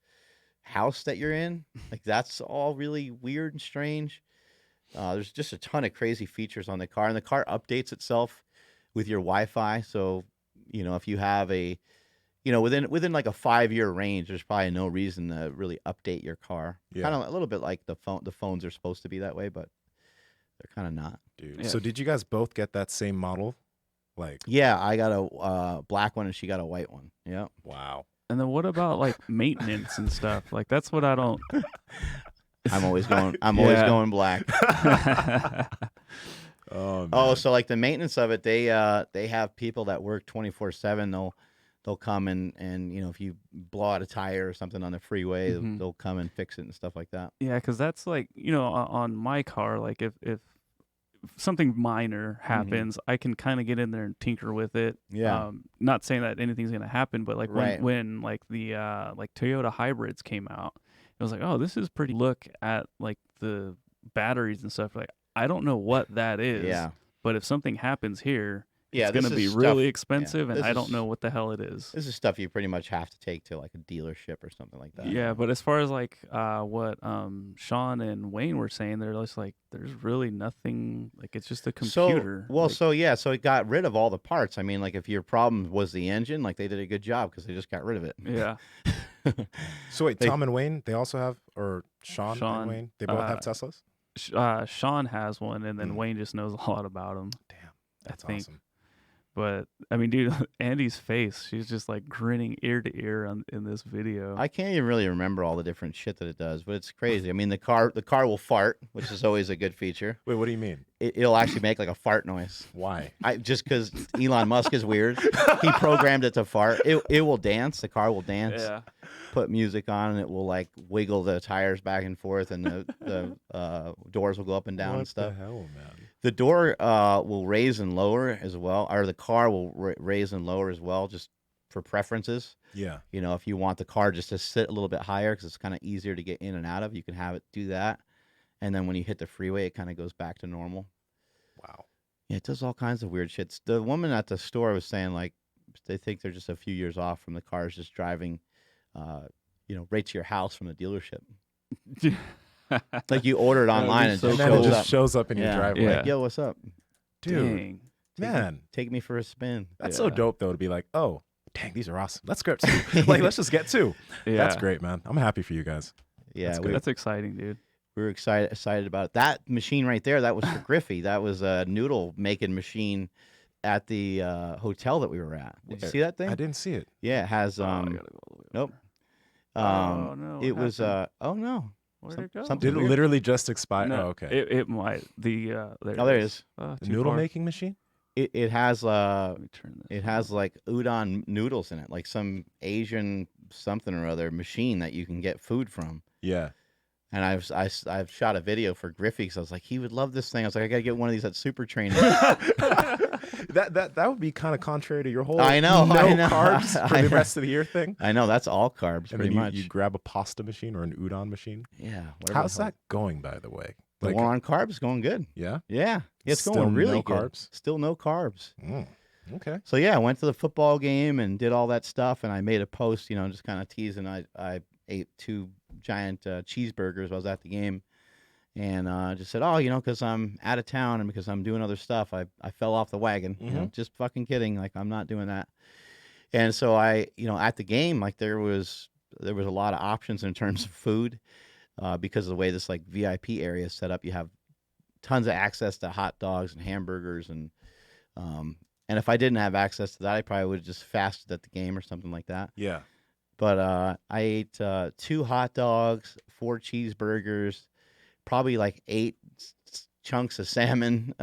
house that you're in. Like that's all really weird and strange. There's just a ton of crazy features on the car, and the car updates itself with your Wi-Fi. So, if you have within like a 5-year range, there's probably no reason to really update your car. Yeah. Kind of a little bit like the phones are supposed to be that way, but they're kind of not. Dude. Yeah. So did you guys both get that same model? Yeah, I got a black one and she got a white one. Yeah. Wow. And then what about like maintenance and stuff? Like that's what I don't. I'm always going black. So like the maintenance of it, they have people that work 24/7. They'll come and if you blow out a tire or something on the freeway, they'll come and fix it and stuff like that. Yeah, because that's like on my car, like if something minor happens, I can kind of get in there and tinker with it. Yeah. Not saying that anything's gonna happen, but like Right. when like the like Toyota hybrids came out, it was like, oh, this is pretty. Look at like the batteries and stuff. Like I don't know what that is. Yeah. But if something happens here, Yeah, it's going to this be is really stuff- expensive, and this I don't is- know what the hell it is. This is stuff you pretty much have to take to like a dealership or something like that. Yeah, but as far as like what Sean and Wayne were saying, they're just like, there's really nothing. Like it's just a computer. So it got rid of all the parts. I mean, like if your problem was the engine, like they did a good job because they just got rid of it. Yeah. So wait, Tom and Wayne, they also have, or Sean and Wayne, they both have Teslas? Sean has one, and then Wayne just knows a lot about them. Damn. That's think. awesome. But I mean, dude, Andy's face, she's just like grinning ear to ear in this video. I can't even really remember all the different shit that it does, but it's crazy. I mean, the car will fart, which is always a good feature. Wait, what do you mean? It'll actually make like a fart noise. Why? Just because Elon Musk is weird. He programmed it to fart. It will dance. The car will dance. Yeah. Put music on, and it will like wiggle the tires back and forth, and the doors will go up and down and stuff. What the hell, man? The door will raise and lower as well, or the car will raise and lower as well, just for preferences. Yeah. You know, if you want the car just to sit a little bit higher because it's kind of easier to get in and out of, you can have it do that. And then when you hit the freeway, it kind of goes back to normal. Wow. Yeah, it does all kinds of weird shit. The woman at the store was saying, like, they think they're just a few years off from the cars just driving, right to your house from the dealership. Like you order it online and so just And then it shows just up. shows up in your Yeah. driveway. Yeah. Like, yo, what's up? Dude, Dang. man, Take me for a spin. that's so Yeah. dope, though, to be like, oh, dang, these are awesome. Let's grab two. Like, let's just get two. Yeah. That's great, man. I'm happy for you guys. Yeah, That's we, good. That's exciting, dude. we were excited about it. That machine right there. That was for Griffey. That was a noodle making machine at the hotel that we were at. Did you see that thing? I didn't see it. Yeah, it has Oh, I gotta go all the way nope. over. Oh, no. It what was happened? oh no. Where'd it go? something Did it weird. literally just expire? No, Oh, okay. It might. There Oh, there it is. Oh, The too noodle far. making machine? It has Let me turn this it on. has like udon noodles in it, like some Asian something or other machine that you can get food from. Yeah. And I've shot a video for Griffey because I was like, he would love this thing. I was like, I gotta get one of these at Super Training. That would be kind of contrary to your whole I know, no I know. carbs for I the know. rest of the year thing. I know that's all carbs, And pretty then much. you grab a pasta machine or an udon machine. Yeah. whatever How's the hell. that going, by the way? The one on carbs is going good. yeah? Yeah, it's Still going really no good. carbs? Still no carbs. Mm, okay. So yeah, I went to the football game and did all that stuff, and I made a post, just kind of teasing. I ate 2 giant cheeseburgers while I was at the game, and just said, oh, because I'm out of town and because I'm doing other stuff, I fell off the wagon. Just fucking kidding. Like I'm not doing that. And so I, at the game, like there was a lot of options in terms of food, because of the way this like VIP area is set up. You have tons of access to hot dogs and hamburgers and if I didn't have access to that, I probably would have just fasted at the game or something like that. Yeah. But I ate 2 hot dogs, 4 cheeseburgers, probably like 8 chunks of salmon.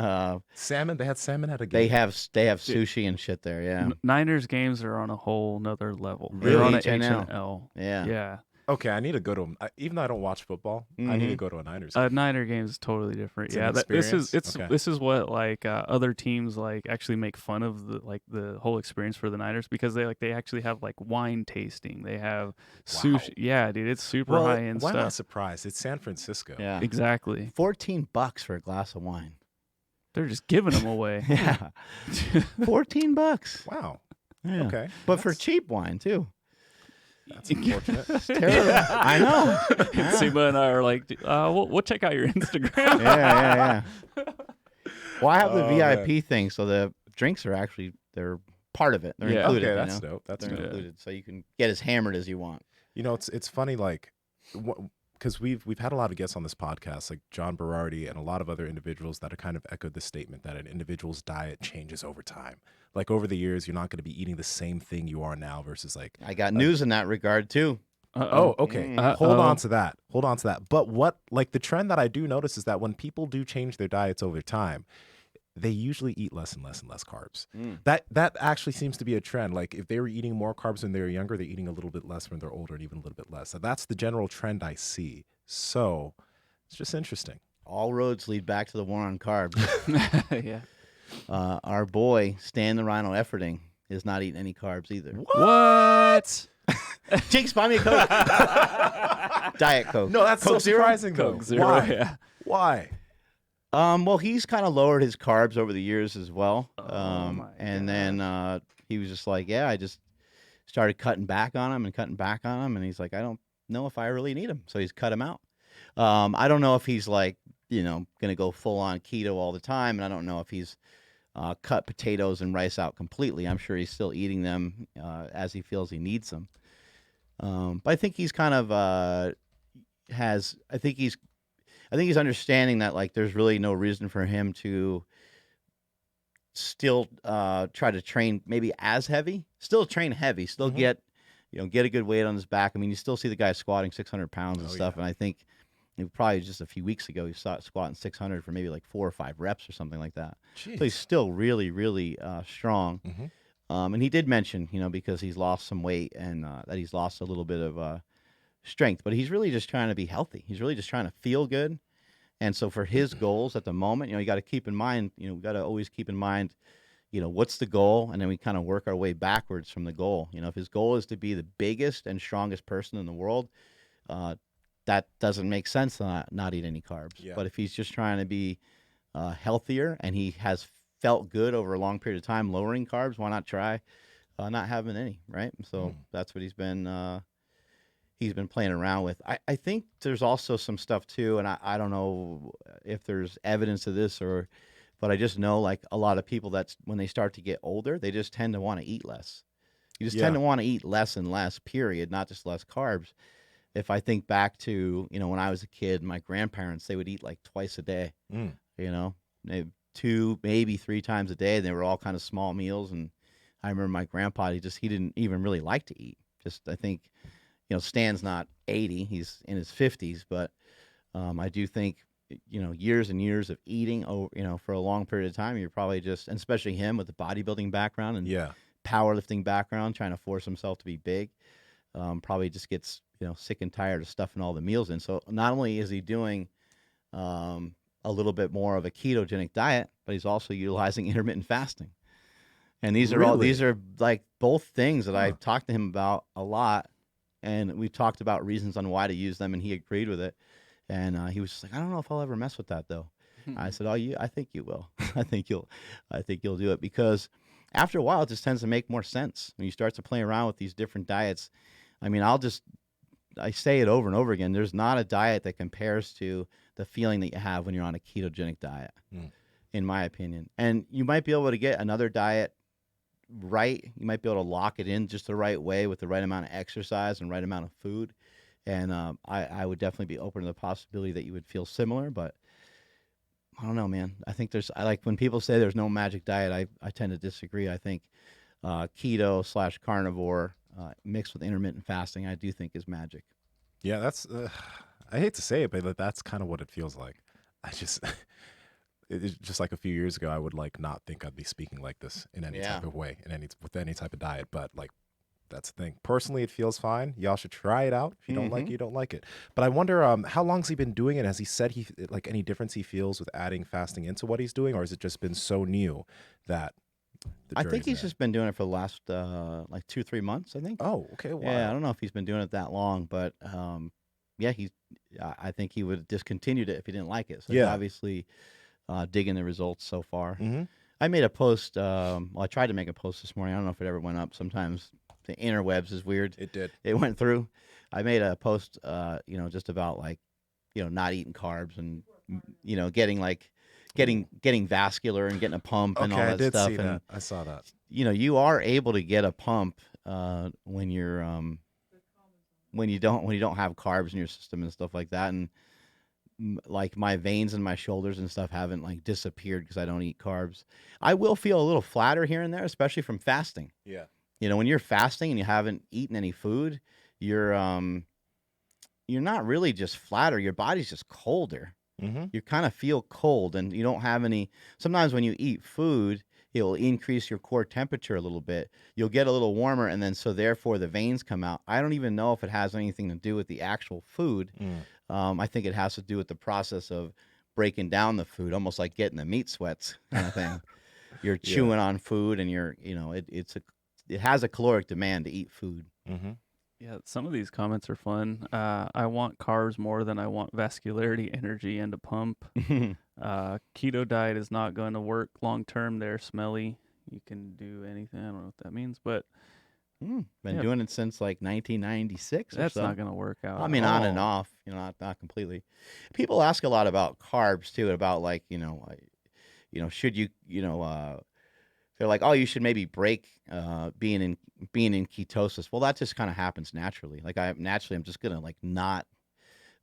Salmon? They had salmon at a game? They have sushi and shit there. Yeah, Niners games are on a whole nother level. Really? They're on an H&L. H&L. yeah. Yeah. Okay, I need to go to them. Even though I don't watch football, I need to Mhm. go to a Niners. A Niner game is totally different. It's an Yeah, this is experience? Okay. this is what like other teams like actually make fun of the whole experience for the Niners because they actually have like wine tasting. They have sushi. Wow. Yeah, dude, it's super well, high end why am I stuff. surprised? It's San Francisco. Yeah. Exactly. $14 for a glass of wine. They're just giving them away. Yeah, $14. Wow. Yeah. Okay. But for That's- cheap wine too. That's unfortunate. Terrible. I know. Yeah. Nsima and I are like, we'll check out your Instagram. Yeah. Well, I have the Oh, VIP thing, so the drinks are actually they're part of it. They're Yeah. included. Okay, you that's know? dope. That's They're dope. included, so you can get as hammered as you want. It's funny, like, because we've had a lot of guests on this podcast, like John Berardi and a lot of other individuals that have kind of echoed the statement that an individual's diet changes over time. Like over the years, you're not going to be eating the same thing you are now versus like. I got news in that regard too. Oh, okay. Mm. Hold on to that. Hold on to that. But the trend that I do notice is that when people do change their diets over time, they usually eat less and less and less carbs. Mm. That actually seems to be a trend. Like if they were eating more carbs when they were younger, they're eating a little bit less when they're older and even a little bit less. So that's the general trend I see. So it's just interesting. All roads lead back to the war on carbs. yeah. Our boy Stan the Rhino Efferding is not eating any carbs either. What? Jinx, buy me a Coke. Diet Coke. No, that's Coke so Zero? surprising though. Coke Zero. Why? Yeah. Why? Well, he's kind of lowered his carbs over the years as well. my And then he was just like, yeah, I just started cutting back on him. And he's like, I don't know if I really need him. So he's cut him out. I don't know if he's like, going to go full on keto all the time. And I don't know if he's cut potatoes and rice out completely. I'm sure he's still eating them as he feels he needs them. But I think he's kind of I think he's understanding that like there's really no reason for him to still try to train maybe as heavy, still train heavy, still get a good weight on his back. I mean, you still see the guy squatting 600 pounds and stuff. And I think probably just a few weeks ago, he saw it squatting 600 for maybe like 4 or 5 reps or something like that. Jeez. So he's still really, really strong. And he did mention, because he's lost some weight and that he's lost a little bit of strength, but he's really just trying to be healthy. He's really just trying to feel good. And so for his goals at the moment, you got to keep in mind, we got to always keep in mind, what's the goal? And then we kind of work our way backwards from the goal. If his goal is to be the biggest and strongest person in the world, that doesn't make sense to not eat any carbs. Yeah. But if he's just trying to be healthier and he has felt good over a long period of time lowering carbs, why not try not having any, right? So that's what he's been playing around with. I think there's also some stuff too, and I don't know if there's evidence of this but I just know like a lot of people that's when they start to get older, they just tend to want to eat less. You just tend to want to eat less and less, period, not just less carbs. If I think back to, when I was a kid, my grandparents, they would eat like twice a day, maybe 2, maybe 3 times a day. They were all kind of small meals. And I remember my grandpa, he didn't even really like to eat. Just, I think, Stan's not 80, he's in his 50s, but I do think, years and years of eating, for a long period of time, you're probably just, and especially him with the bodybuilding background and powerlifting background, trying to force himself to be big, probably just gets, sick and tired of stuffing all the meals in. So not only is he doing a little bit more of a ketogenic diet, but he's also utilizing intermittent fasting. And these are like both things that I've talked to him about a lot. And we talked about reasons on why to use them, and he agreed with it. And he was just like, I don't know if I'll ever mess with that though. I said, I think you will. I think you'll do it, because after a while, it just tends to make more sense when you start to play around with these different diets. I mean, I say it over and over again. There's not a diet that compares to the feeling that you have when you're on a ketogenic diet, in my opinion. And you might be able to get another diet right. You might be able to lock it in just the right way with the right amount of exercise and right amount of food. And I would definitely be open to the possibility that you would feel similar, but I don't know, man. I think I like when people say there's no magic diet, I tend to disagree. I think keto / carnivore mixed with intermittent fasting, I do think is magic. Yeah, that's, I hate to say it, but that's kind of what it feels like. It's just like a few years ago, I would like not think I'd be speaking like this in any type of way, with any type of diet, but like, that's the thing. Personally, it feels fine. Y'all should try it out. If you don't like it, you don't like it. But I wonder, how long's he been doing it? Has he said like any difference he feels with adding fasting into what he's doing, or has it just been so new that I think he's just been doing it for the last like 2 or 3 months, I think. Oh, okay. Wow. Yeah, I don't know if he's been doing it that long, but I think he would have discontinued it if he didn't like it. So he's obviously digging the results so far. I made a post. I tried to make a post this morning. I don't know if it ever went up. Sometimes the interwebs is weird. It did. It went through. I made a post, just about like, not eating carbs and, getting vascular and getting a pump and all that I did stuff. See and that. I saw that. You are able to get a pump when you're when you don't have carbs in your system and stuff like that. And like my veins in my shoulders and stuff haven't like disappeared because I don't eat carbs. I will feel a little flatter here and there, especially from fasting. Yeah. When you're fasting and you haven't eaten any food, you're not really just flatter. Your body's just colder. You kind of feel cold, and you don't have any. Sometimes when you eat food, it'll increase your core temperature a little bit. You'll get a little warmer, and then so therefore the veins come out. I don't even know if it has anything to do with the actual food. I think it has to do with the process of breaking down the food, almost like getting the meat sweats kind of thing. You're chewing on food, and it has a caloric demand to eat food. Yeah, some of these comments are fun. I want carbs more than I want vascularity, energy, and a pump. Keto diet is not going to work long term. They're smelly. You can do anything. I don't know what that means, but been doing it since like 1996. That's or so. Not going to work out. I mean, on and off. Not completely. People ask a lot about carbs too. About like should you they're like, oh, you should maybe break being in ketosis. Well, that just kind of happens naturally. Like I'm just gonna like not.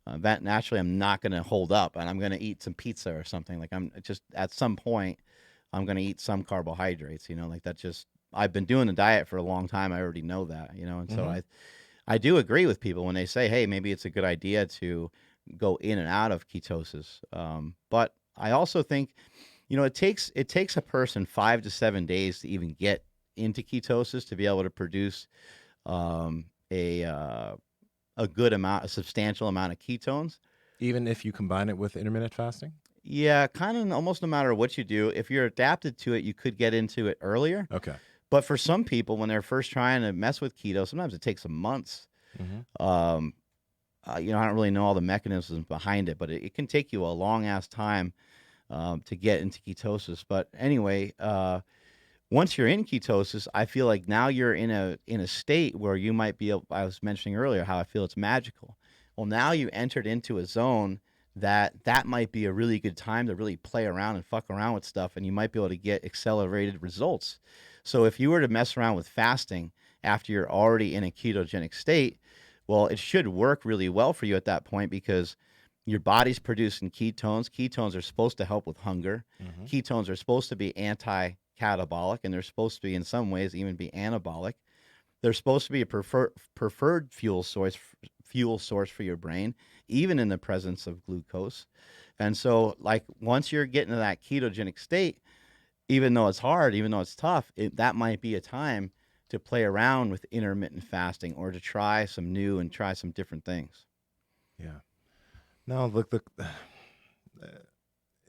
Naturally, I'm not gonna hold up, and I'm gonna eat some pizza or something. Like I'm just at some point, I'm going to eat some carbohydrates, like that just, I've been doing the diet for a long time. I already know that, and so I do agree with people when they say, hey, maybe it's a good idea to go in and out of ketosis. But I also think, it takes a person 5 to 7 days to even get into ketosis to be able to produce um, a good amount, a substantial amount of ketones. Even if you combine it with intermittent fasting? Yeah, kind of almost no matter what you do, if you're adapted to it, you could get into it earlier. Okay. But for some people, when they're first trying to mess with keto, sometimes it takes some months. Um, I don't really know all the mechanisms behind it, but it can take you a long ass time to get into ketosis. But anyway, once you're in ketosis, I feel like now you're in a state where you might be. I was mentioning earlier how I feel it's magical. Well, now you entered into a zone that might be a really good time to really play around and fuck around with stuff, and you might be able to get accelerated results. So if you were to mess around with fasting after you're already in a ketogenic state, well, it should work really well for you at that point because your body's producing ketones. Ketones are supposed to help with hunger. Ketones are supposed to be anti-catabolic, and they're supposed to be, in some ways, even be anabolic. They're supposed to be a preferred fuel source for your brain, even in the presence of glucose. And so, like, once you're getting to that ketogenic state, even though it's hard, even though it's tough, that might be a time to play around with intermittent fasting or to try some new and try some different things. Yeah. No, look,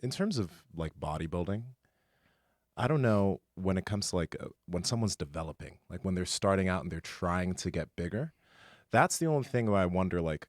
in terms of like bodybuilding, I don't know when it comes to like when someone's developing, like when they're starting out and they're trying to get bigger. That's the only thing where I wonder, like,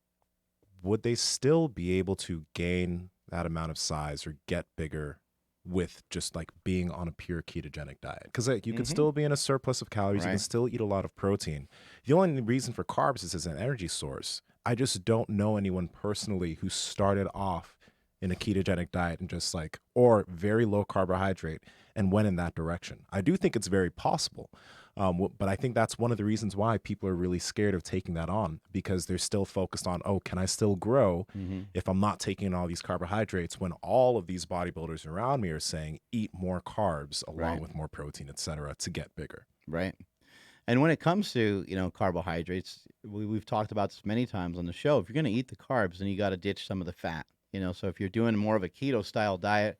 would they still be able to gain that amount of size or get bigger with just like being on a pure ketogenic diet? Because like, you can still be in a surplus of calories. You can still eat a lot of protein. The only reason for carbs is as an energy source. I just don't know anyone personally who started off in a ketogenic diet and just like, or very low carbohydrate and went in that direction. I do think it's very possible. But I think that's one of the reasons why people are really scared of taking that on, because they're still focused on, oh, can I still grow if I'm not taking all these carbohydrates, when all of these bodybuilders around me are saying eat more carbs along with more protein, et cetera, to get bigger. Right. And when it comes to, carbohydrates, we've talked about this many times on the show. If you're going to eat the carbs, then you got to ditch some of the fat. So if you're doing more of a keto style diet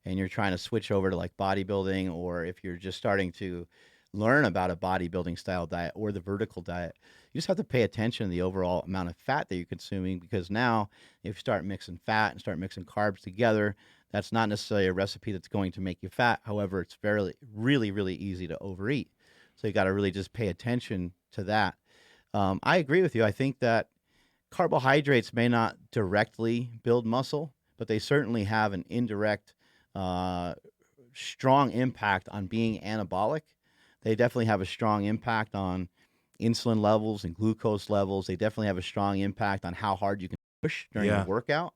and you're trying to switch over to like bodybuilding, or if you're just starting to learn about a bodybuilding style diet or the vertical diet, you just have to pay attention to the overall amount of fat that you're consuming, because now if you start mixing fat and start mixing carbs together, that's not necessarily a recipe that's going to make you fat. However, it's really, really easy to overeat. So you got to really just pay attention to that. I agree with you. I think that carbohydrates may not directly build muscle, but they certainly have an indirect, strong impact on being anabolic. They definitely have a strong impact on insulin levels and glucose levels. They definitely have a strong impact on how hard you can push during a workout.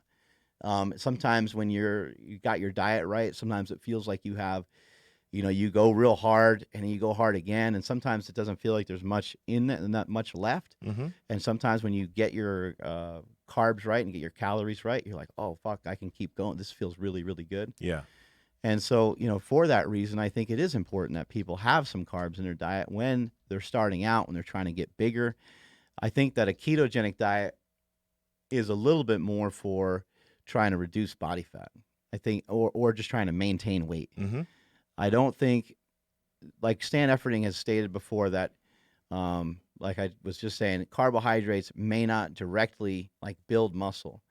Sometimes when you got your diet right, sometimes it feels like you have, you go real hard and then you go hard again. And sometimes it doesn't feel like there's much in it and not much left. And sometimes when you get your carbs right and get your calories right, you're like, oh, fuck, I can keep going. This feels really, really good. Yeah. And so, for that reason, I think it is important that people have some carbs in their diet when they're starting out, when they're trying to get bigger. I think that a ketogenic diet is a little bit more for trying to reduce body fat, I think, or just trying to maintain weight. I don't think, like Stan Efferding has stated before, that, like I was just saying, carbohydrates may not directly like build muscle.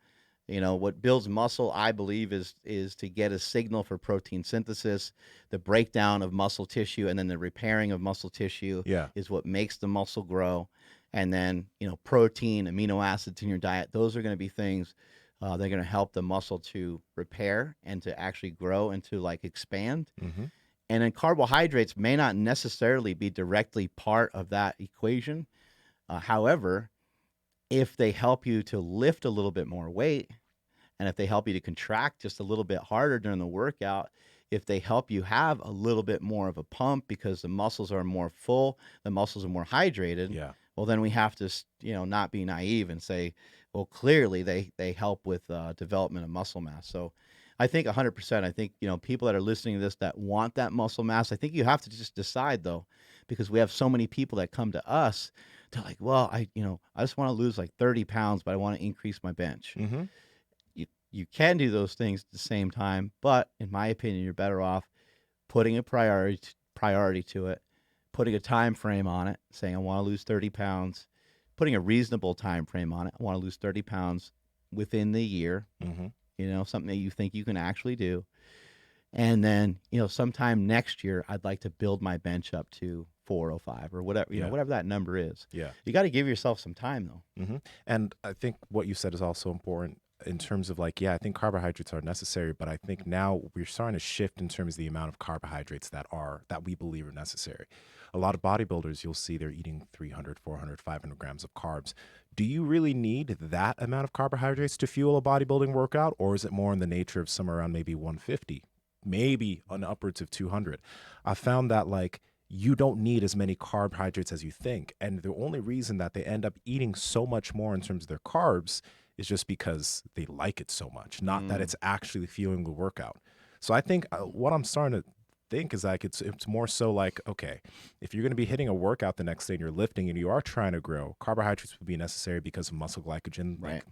What builds muscle, I believe, is to get a signal for protein synthesis, the breakdown of muscle tissue, and then the repairing of muscle tissue is what makes the muscle grow. And then, protein, amino acids in your diet, those are going to be things they're going to help the muscle to repair and to actually grow and to like expand. And then carbohydrates may not necessarily be directly part of that equation. However, if they help you to lift a little bit more weight, and if they help you to contract just a little bit harder during the workout, if they help you have a little bit more of a pump because the muscles are more full, the muscles are more hydrated, well, then we have to, not be naive and say, well, clearly they help with development of muscle mass. So I think 100%. I think, people that are listening to this that want that muscle mass, I think you have to just decide though, because we have so many people that come to us. They're like, well, I just want to lose like 30 pounds, but I want to increase my bench. Mm-hmm. You can do those things at the same time, but in my opinion, you're better off putting a priority to it, putting a time frame on it, saying I want to lose 30 pounds, putting a reasonable time frame on it. I want to lose 30 pounds within the year. Mm-hmm. Something that you think you can actually do. And then, sometime next year, I'd like to build my bench up to 405 or whatever, whatever that number is. Yeah. You got to give yourself some time though. Mm-hmm. And I think what you said is also important in terms of I think carbohydrates are necessary, but I think now we're starting to shift in terms of the amount of carbohydrates that we believe are necessary. A lot of bodybuilders, you'll see they're eating 300, 400, 500 grams of carbs. Do you really need that amount of carbohydrates to fuel a bodybuilding workout, or is it more in the nature of somewhere around maybe 150, maybe on upwards of 200? I found that you don't need as many carbohydrates as you think. And the only reason that they end up eating so much more in terms of their carbs is just because they like it so much, not that it's actually fueling the workout. So I think what I'm starting to think is it's more so okay, if you're going to be hitting a workout the next day and you're lifting and you are trying to grow, carbohydrates would be necessary because of muscle glycogen. Right.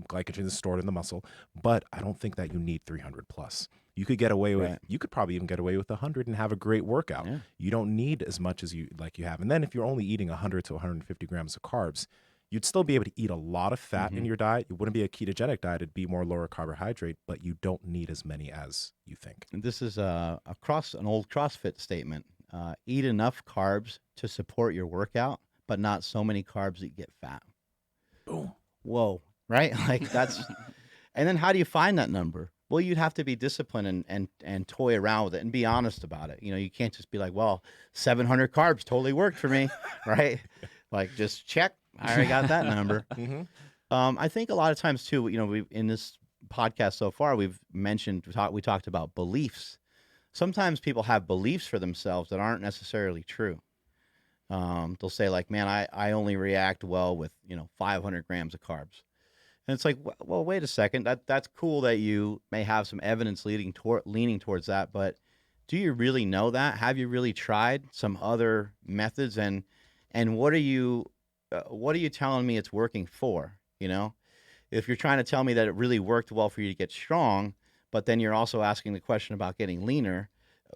Glycogen is stored in the muscle, but I don't think that you need 300 plus. You could get away with, you could probably even get away with 100 and have a great workout. Yeah. You don't need as much as you have. And then if you're only eating 100 to 150 grams of carbs, you'd still be able to eat a lot of fat in your diet. It wouldn't be a ketogenic diet. It'd be more lower carbohydrate, but you don't need as many as you think. And this is an old CrossFit statement. Eat enough carbs to support your workout, but not so many carbs that you get fat. Boom. Whoa. Right? That's, and then how do you find that number? Well, you'd have to be disciplined and toy around with it and be honest about it. You can't just be like, well, 700 carbs totally worked for me, right? Just check. I already got that number. I think a lot of times too, we in this podcast so far, we talked about beliefs. Sometimes people have beliefs for themselves that aren't necessarily true. They'll say man, I only react well with, 500 grams of carbs. And it's well, wait a second. That's cool that you may have some evidence leaning towards that, but do you really know that? Have you really tried some other methods? And what are you telling me it's working for? If you're trying to tell me that it really worked well for you to get strong, but then you're also asking the question about getting leaner,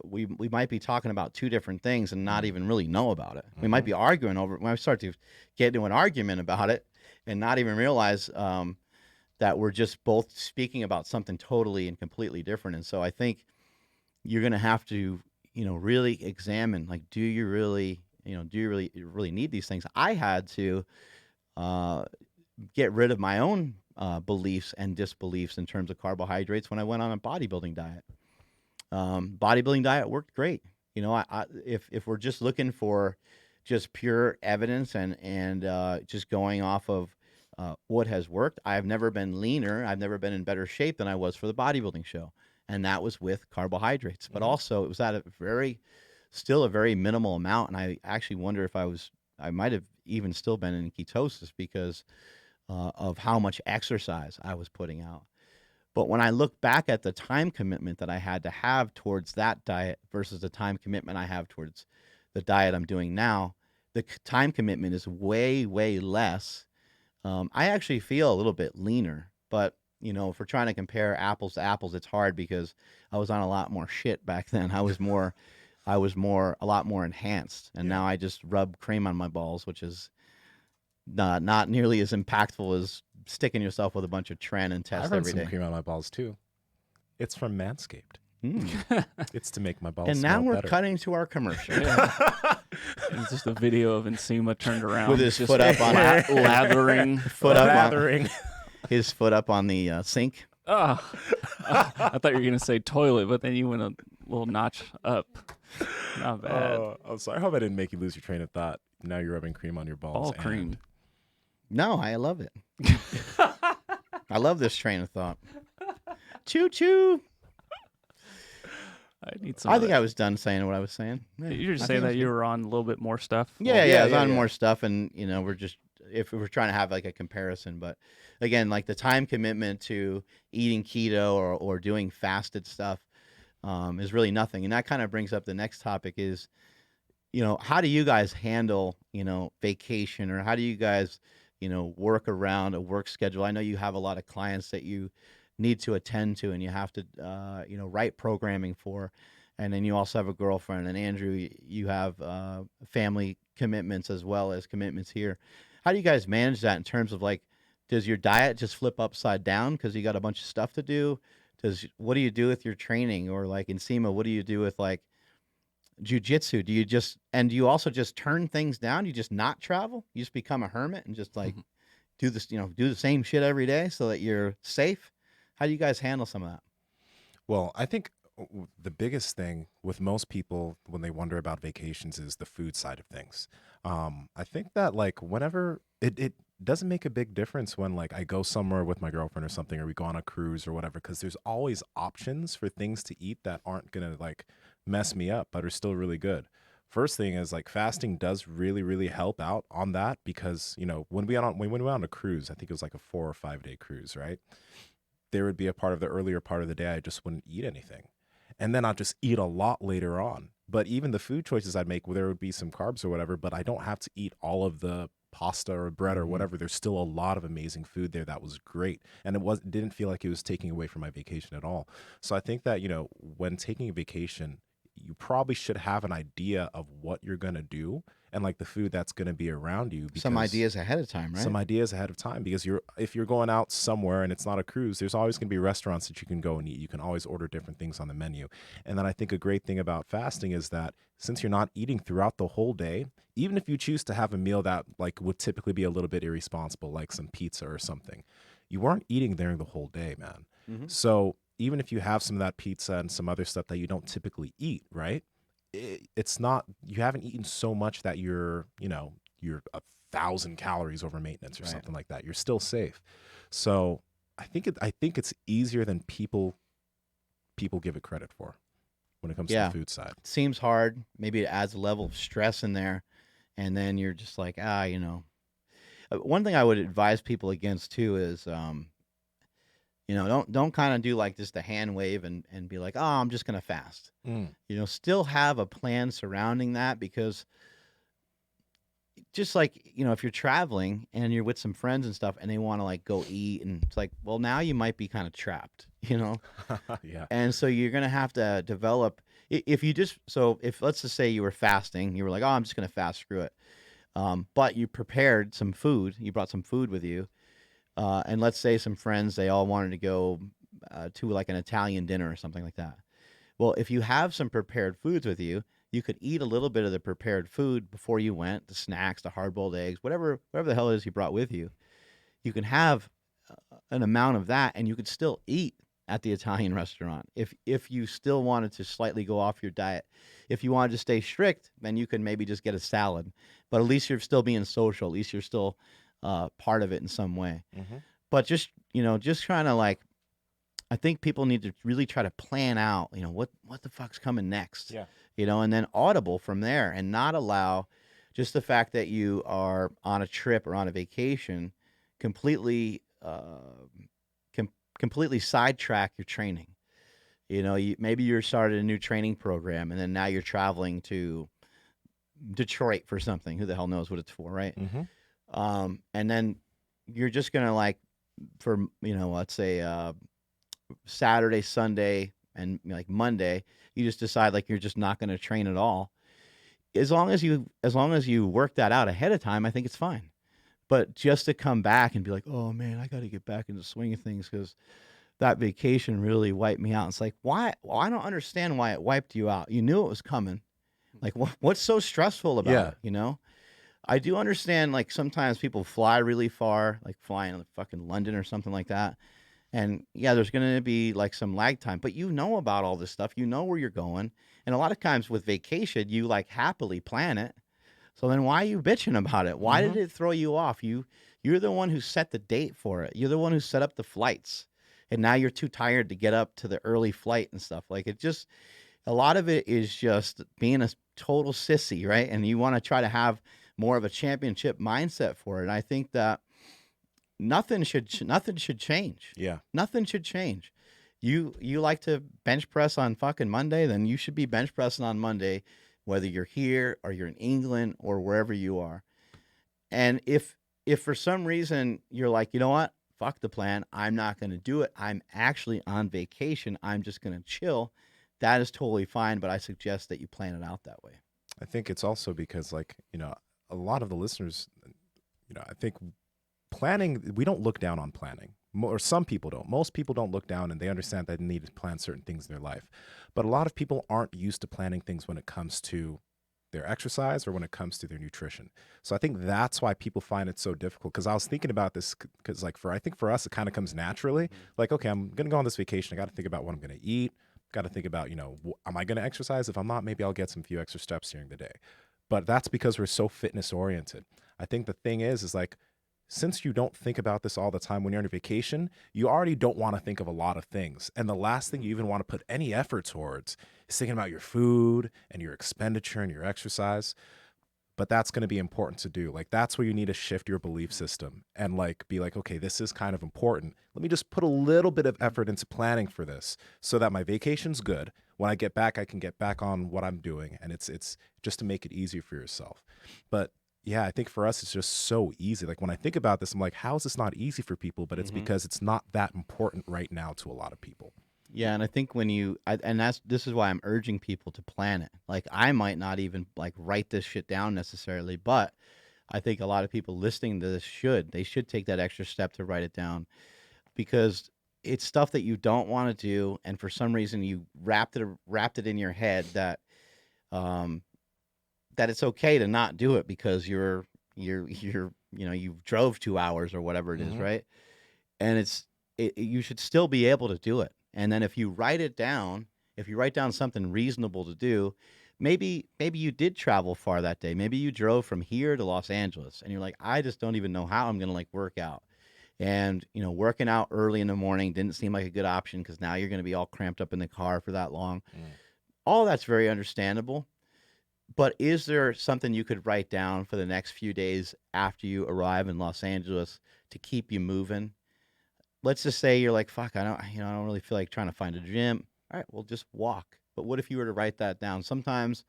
we might be talking about two different things and not even really know about it. We might be arguing over it. When I start to get into an argument about it and not even realize that we're just both speaking about something totally and completely different. And so I think you're going to have to, really examine, do you really need these things? I had to get rid of my own beliefs and disbeliefs in terms of carbohydrates when I went on a bodybuilding diet. Bodybuilding diet worked great. If we're just looking for just pure evidence and just going off of what has worked, I've never been leaner. I've never been in better shape than I was for the bodybuilding show. And that was with carbohydrates, but also it was at still a very minimal amount. And I actually wonder if I might have even still been in ketosis because of how much exercise I was putting out. But when I look back at the time commitment that I had to have towards that diet versus the time commitment I have towards the diet I'm doing now, the time commitment is way, way less. I actually feel a little bit leaner, but if we're trying to compare apples to apples, it's hard because I was on a lot more shit back then. I was a lot more enhanced, and now I just rub cream on my balls, which is not nearly as impactful as sticking yourself with a bunch of Tren and Test every day. I've run some cream on my balls too. It's from Manscaped. It's to make my balls and smell now we're better. Cutting to our commercial. It's just a video of Nsima turned around with his just foot up on lathering, his foot up on the sink. I thought you were gonna say toilet, but then you went a little notch up. Not bad. I'm sorry. I hope I didn't make you lose your train of thought. Now you're rubbing cream on your balls. Ball cream. No, I love it. I love this train of thought. Choo choo. I think I was done saying what I was saying. You're just saying that you were on a little bit more stuff. Yeah, I was on more stuff, and we're just if we're trying to have like a comparison. But again, like the time commitment to eating keto or doing fasted stuff is really nothing. And that kind of brings up the next topic is, how do you guys handle, vacation, or how do you guys, work around a work schedule? I know you have a lot of clients that you need to attend to and you have to, write programming for. And then you also have a girlfriend. And Andrew, you have family commitments as well as commitments here. How do you guys manage that in terms of like, does your diet just flip upside down because you got a bunch of stuff to do? What do you do with your training? Or like in Nsima, what do you do with like jujitsu? Do you also just turn things down? You just not travel? You just become a hermit and just like do this, do the same shit every day so that you're safe? How do you guys handle some of that? Well, I think the biggest thing with most people when they wonder about vacations is the food side of things. I think that like whenever it doesn't make a big difference when like I go somewhere with my girlfriend or something, or we go on a cruise or whatever, because there's always options for things to eat that aren't gonna like mess me up, but are still really good. First thing is like fasting does really, really help out on that because, when we went on a cruise, I think it was like a 4 or 5 day cruise, right? There would be a part of the earlier part of the day I just wouldn't eat anything. And then I'll just eat a lot later on. But even the food choices I'd make, there would be some carbs or whatever, but I don't have to eat all of the pasta or bread or whatever. There's still a lot of amazing food there that was great. And it didn't feel like it was taking away from my vacation at all. So I think that, when taking a vacation, you probably should have an idea of what you're going to do and like the food that's going to be around you. Some ideas ahead of time, right? Some ideas ahead of time, because if you're going out somewhere and it's not a cruise, there's always going to be restaurants that you can go and eat. You can always order different things on the menu. And then I think a great thing about fasting is that since you're not eating throughout the whole day, even if you choose to have a meal that like would typically be a little bit irresponsible, like some pizza or something, you weren't eating during the whole day, man. So even if you have some of that pizza and some other stuff that you don't typically eat, right? It's not, you haven't eaten so much that you're 1,000 calories over maintenance or something like that. You're still safe. So I think it's easier than people give it credit for when it comes to the food side. It seems hard. Maybe it adds a level of stress in there. And then you're just like, one thing I would advise people against too is, don't kind of do like just a hand wave and be like, oh, I'm just going to fast. Still have a plan surrounding that, because just like, if you're traveling and you're with some friends and stuff and they want to like go eat, and it's like, well, now you might be kind of trapped, Yeah. And so you're going to have to develop, if let's just say you were fasting, you were like, oh, I'm just going to fast, screw it. But you prepared some food, you brought some food with you. And let's say some friends, they all wanted to go to like an Italian dinner or something like that. Well, if you have some prepared foods with you, you could eat a little bit of the prepared food before you went, the snacks, the hard-boiled eggs, whatever the hell it is you brought with you. You can have an amount of that, and you could still eat at the Italian restaurant if you still wanted to slightly go off your diet. If you wanted to stay strict, then you could maybe just get a salad. But at least you're still being social. At least you're still part of it in some way. But just trying to like, I think people need to really try to plan out, what the fuck's coming next, and then audible from there, and not allow just the fact that you are on a trip or on a vacation completely sidetrack your training. Maybe you're started a new training program, and then now you're traveling to Detroit for something. Who the hell knows what it's for, right? And then you're just gonna like, for let's say Saturday, Sunday, and like Monday, you just decide like you're just not gonna train at all. As long as you work that out ahead of time, I think it's fine. But just to come back and be like, oh man, I got to get back into the swing of things because that vacation really wiped me out. It's like, why? Well, I don't understand why it wiped you out. You knew it was coming. Like, what's so stressful about it? I do understand, like, sometimes people fly really far, like flying to fucking London or something like that. And yeah, there's going to be like some lag time, but about all this stuff, where you're going. And a lot of times with vacation, you like happily plan it. So then why are you bitching about it? Why did it throw you off? You're the one who set the date for it. You're the one who set up the flights. And now you're too tired to get up to the early flight and stuff. Like, a lot of it is just being a total sissy, right? And you want to try to have more of a championship mindset for it. And I think that nothing should change. Yeah. Nothing should change. You like to bench press on fucking Monday, then you should be bench pressing on Monday, whether you're here or you're in England or wherever you are. And if for some reason you're like, you know what, fuck the plan, I'm not going to do it, I'm actually on vacation, I'm just going to chill, that is totally fine. But I suggest that you plan it out that way. I think it's also because, like, a lot of the listeners, I think planning, we don't look down on planning. Or some people don't. Most people don't look down, and they understand that they need to plan certain things in their life. But a lot of people aren't used to planning things when it comes to their exercise or when it comes to their nutrition. So I think that's why people find it so difficult. Because I was thinking about this, because I think for us, it kind of comes naturally. Like, okay, I'm going to go on this vacation. I got to think about what I'm going to eat. Got to think about, am I going to exercise? If I'm not, maybe I'll get some few extra steps during the day. But that's because we're so fitness oriented. I think the thing is like, since you don't think about this all the time when you're on a vacation, you already don't want to think of a lot of things. And the last thing you even want to put any effort towards is thinking about your food and your expenditure and your exercise. But that's going to be important to do. Like, that's where you need to shift your belief system and like be like, okay, this is kind of important. Let me just put a little bit of effort into planning for this so that my vacation's good. When I get back, I can get back on what I'm doing. And it's just to make it easier for yourself. But yeah, I think for us, it's just so easy. Like, when I think about this, I'm like, how is this not easy for people? But it's because it's not that important right now to a lot of people. Yeah, and I think this is why I'm urging people to plan it. Like, I might not even like write this shit down necessarily, but I think a lot of people listening to this they should take that extra step to write it down, because it's stuff that you don't want to do, and for some reason you wrapped it in your head that that it's okay to not do it because you drove 2 hours or whatever it is, right? And you should still be able to do it. And then if you write down something reasonable to do, maybe you did travel far that day. Maybe you drove from here to Los Angeles and you're like, I just don't even know how I'm going to like work out. And, working out early in the morning didn't seem like a good option because now you're going to be all cramped up in the car for that long. All that's very understandable. But is there something you could write down for the next few days after you arrive in Los Angeles to keep you moving? Let's just say you're like, fuck, I don't really feel like trying to find a gym. All right, well, just walk. But what if you were to write that down? Sometimes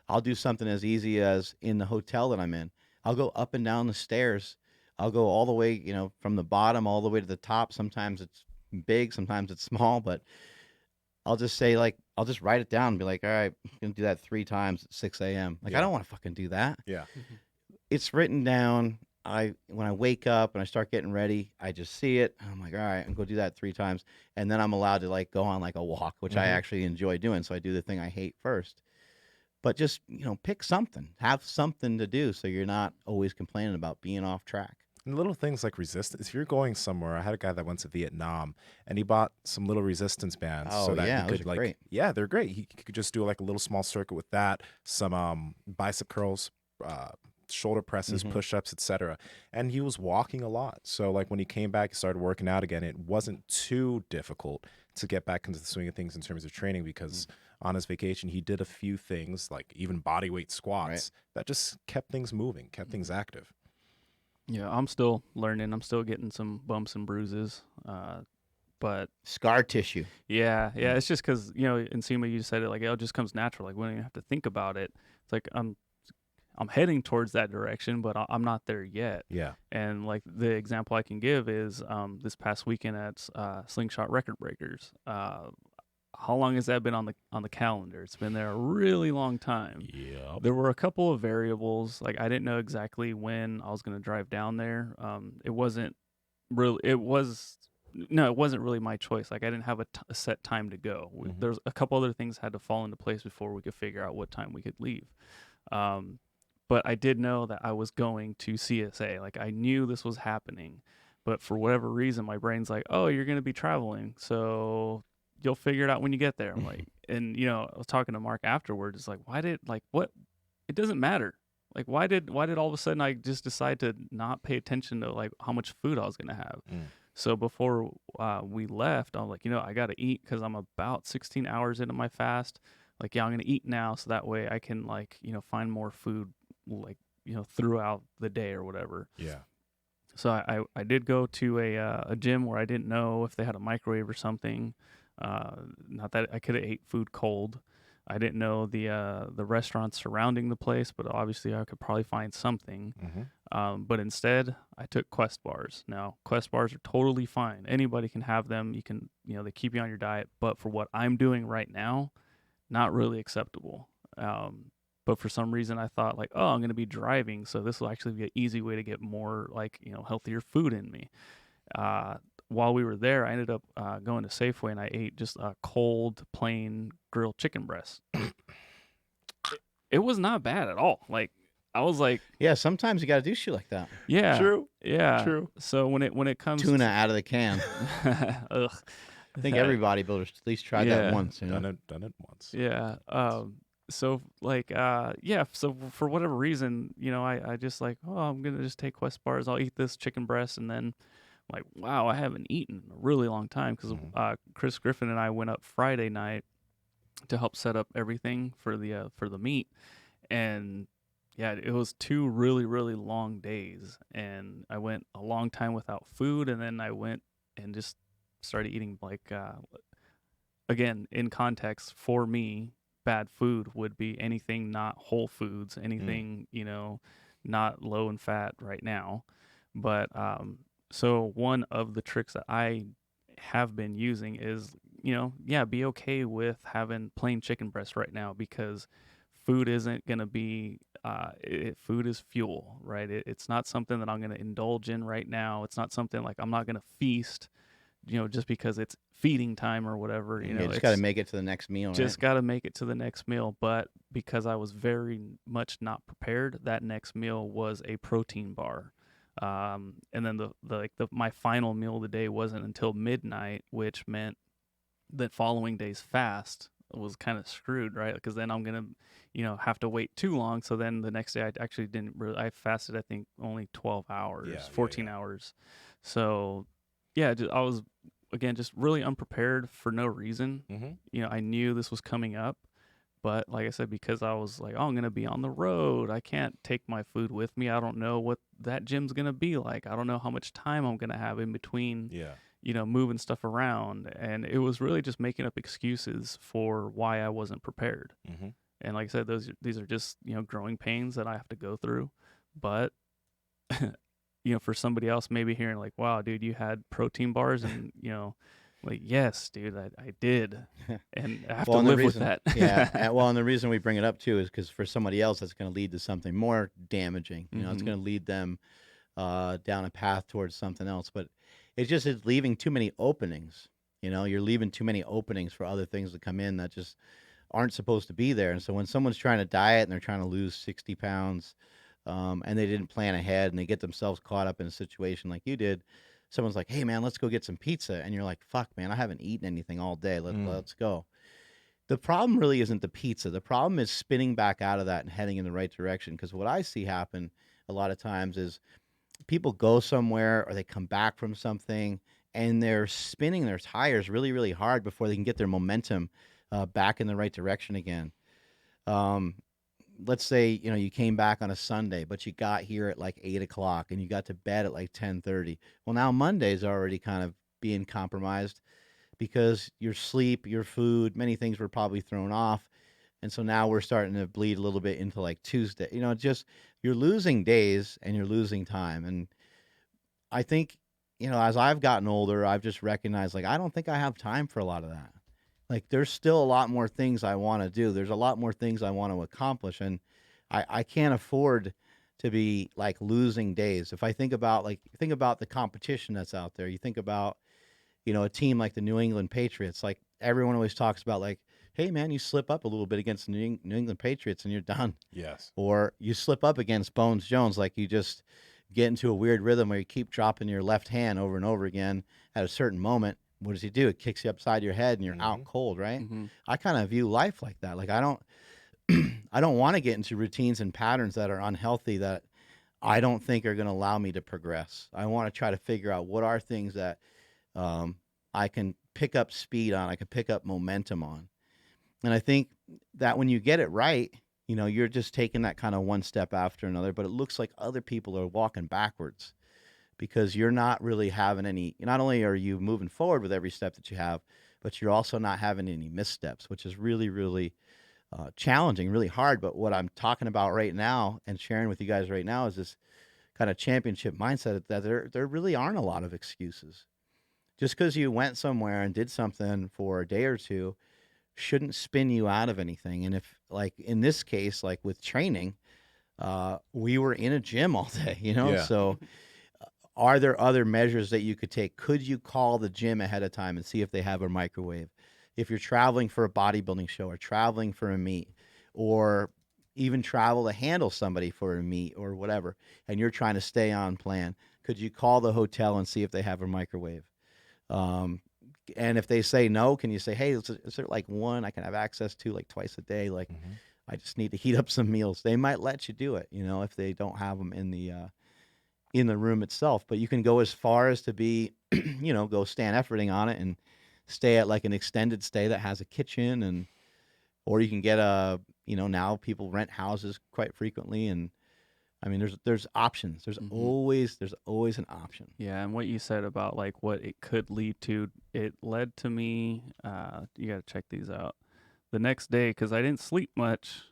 I'll do something as easy as in the hotel that I'm in. I'll go up and down the stairs. I'll go all the way, from the bottom all the way to the top. Sometimes it's big, sometimes it's small, but I'll just say, like, I'll just write it down and be like, all right, I'm going to do that 3 times at 6 a.m. Like, I don't want to fucking do that. Yeah. It's written down. When I wake up and I start getting ready, I just see it. And I'm like, all right, I'm going to do that 3 times. And then I'm allowed to like go on like a walk, which I actually enjoy doing. So I do the thing I hate first. But just, pick something. Have something to do so you're not always complaining about being off track. And little things like resistance. If you're going somewhere, I had a guy that went to Vietnam and he bought some little resistance bands so that he could, like, great. Yeah, they're great. He could just do like a little small circuit with that, some bicep curls, shoulder presses, push-ups, etc. And he was walking a lot. So like when he came back, he started working out again. It wasn't too difficult to get back into the swing of things in terms of training because on his vacation, he did a few things like even body weight squats that just kept things moving, kept things active. Yeah, I'm still learning. I'm still getting some bumps and bruises, but scar tissue. Yeah. It's just because Nsima, you said it like it just comes natural. Like we don't even have to think about it. It's like I'm heading towards that direction, but I'm not there yet. Yeah. And like the example I can give is this past weekend at Slingshot Record Breakers. How long has that been on the calendar? It's been there a really long time. Yeah. There were a couple of variables. Like I didn't know exactly when I was going to drive down there. It wasn't really my choice. Like I didn't have a set time to go. There's a couple other things had to fall into place before we could figure out what time we could leave. But I did know that I was going to CSA. Like I knew this was happening, but for whatever reason, my brain's like, oh, you're going to be traveling. So you'll figure it out when you get there. I'm like, and I was talking to Mark afterwards. It's like, what? It doesn't matter. Like, why did all of a sudden I just decide to not pay attention to like how much food I was going to have? So before we left, I'm like, I got to eat because I'm about 16 hours into my fast. Like, yeah, I'm going to eat now. So that way I can like, find more food like throughout the day or whatever. Yeah. So I did go to a gym where I didn't know if they had a microwave or something. Not that I could have ate food cold. I didn't know the restaurants surrounding the place, but obviously I could probably find something. But instead, I took Quest bars. Now, Quest bars are totally fine. Anybody can have them. You can, they keep you on your diet. But for what I'm doing right now, not really acceptable. But for some reason, I thought like, oh, I'm going to be driving, so this will actually be an easy way to get more healthier food in me. While we were there, I ended up going to Safeway and I ate just a cold, plain grilled chicken breast. It was not bad at all. Like I was like, yeah, sometimes you got to do shit like that. yeah, True. Yeah, True. So when it comes Tuna out of the can. ugh, I think every bodybuilder at least tried that once. Done it once. Yeah. So like so for whatever reason, I just like, oh, I'm gonna just take Quest bars. I'll eat this chicken breast, and then like, wow, I haven't eaten in a really long time because Chris Griffin and I went up Friday night to help set up everything for the meet, and yeah, it was 2 really, really long days, and I went a long time without food, and then I went and just started eating like again, in context, for me, bad food would be anything not whole foods, anything, not low in fat right now. But so one of the tricks that I have been using is, be okay with having plain chicken breast right now, because food isn't going to be, food is fuel, right? It's not something that I'm going to indulge in right now. It's not something like I'm not going to feast, just because it's feeding time or whatever. You just got to make it to the next meal. Just got to make it to the next meal. But because I was very much not prepared, that next meal was a protein bar. And then my final meal of the day wasn't until midnight, which meant that following day's fast was kind of screwed, right? Because then I'm gonna, have to wait too long. So then the next day I actually didn't really. I fasted, I think, only 12 hours, 14 hours. So yeah, I was again just really unprepared for no reason. I knew this was coming up, but like I said, because I was like, oh, I'm gonna be on the road, I can't take my food with me. I don't know what that gym's gonna be like. I don't know how much time I'm gonna have in between. Moving stuff around, and it was really just making up excuses for why I wasn't prepared. And like I said, these are just growing pains that I have to go through. But for somebody else maybe hearing like, wow, dude, you had protein bars, and like, yes, dude, I did, and I have to live with that. Yeah. And the reason we bring it up too is because for somebody else, that's going to lead to something more damaging. It's going to lead them down a path towards something else. But it's leaving too many openings. You're leaving too many openings for other things to come in that just aren't supposed to be there. And so when someone's trying to diet and they're trying to lose 60 pounds, and they didn't plan ahead, and they get themselves caught up in a situation like you did, someone's like, hey man, let's go get some pizza. And you're like, fuck man, I haven't eaten anything all day. Let's go. The problem really isn't the pizza. The problem is spinning back out of that and heading in the right direction. Because what I see happen a lot of times is people go somewhere or they come back from something and they're spinning their tires really, really hard before they can get their momentum back in the right direction again. Let's say, you came back on a Sunday, but you got here at like 8 o'clock and you got to bed at like 10:30. Well, now Monday's already kind of being compromised because your sleep, your food, many things were probably thrown off. And so now we're starting to bleed a little bit into like Tuesday. Just you're losing days and you're losing time. And I think, as I've gotten older, I've just recognized like I don't think I have time for a lot of that. Like there's still a lot more things I want to do. There's a lot more things I want to accomplish. And I can't afford to be like losing days. If I think about the competition that's out there, you think about, a team like the New England Patriots, like everyone always talks about like, hey man, you slip up a little bit against the New England Patriots and you're done. Yes. Or you slip up against Bones Jones, like you just get into a weird rhythm where you keep dropping your left hand over and over again at a certain moment. What does he do? It kicks you upside your head and you're out cold, right? I kind of view life like that. Like I don't want to get into routines and patterns that are unhealthy that I don't think are going to allow me to progress. I want to try to figure out what are things that I can pick up speed on, I can pick up momentum on. And I think that when you get it right, you know, you're just taking that kind of one step after another, but it looks like other people are walking backwards because you're not really having any, not only are you moving forward with every step that you have, but you're also not having any missteps, which is really, really challenging, really hard. But what I'm talking about right now and sharing with you guys right now is this kind of championship mindset that there really aren't a lot of excuses. Just because you went somewhere and did something for a day or two shouldn't spin you out of anything. And if, like in this case, like with training, we were in a gym all day, you know? Yeah. So are there other measures that you could take? Could you call the gym ahead of time and see if they have a microwave? If you're traveling for a bodybuilding show or traveling for a meet, or even travel to handle somebody for a meet or whatever, and you're trying to stay on plan, could you call the hotel and see if they have a microwave? And if they say no, can you say, hey, is there like one I can have access to like twice a day? Like, I just need to heat up some meals. They might let you do it, you know, if they don't have them in the room itself. But you can go as far as to be, you know, go stand efforting on it and stay at like an extended stay that has a kitchen, and or you can get a, you know, now people rent houses quite frequently, and I mean, there's options. There's always an option. Yeah, and what you said about like what it could lead to, it led to me. You got to check these out. The next day, because I didn't sleep much,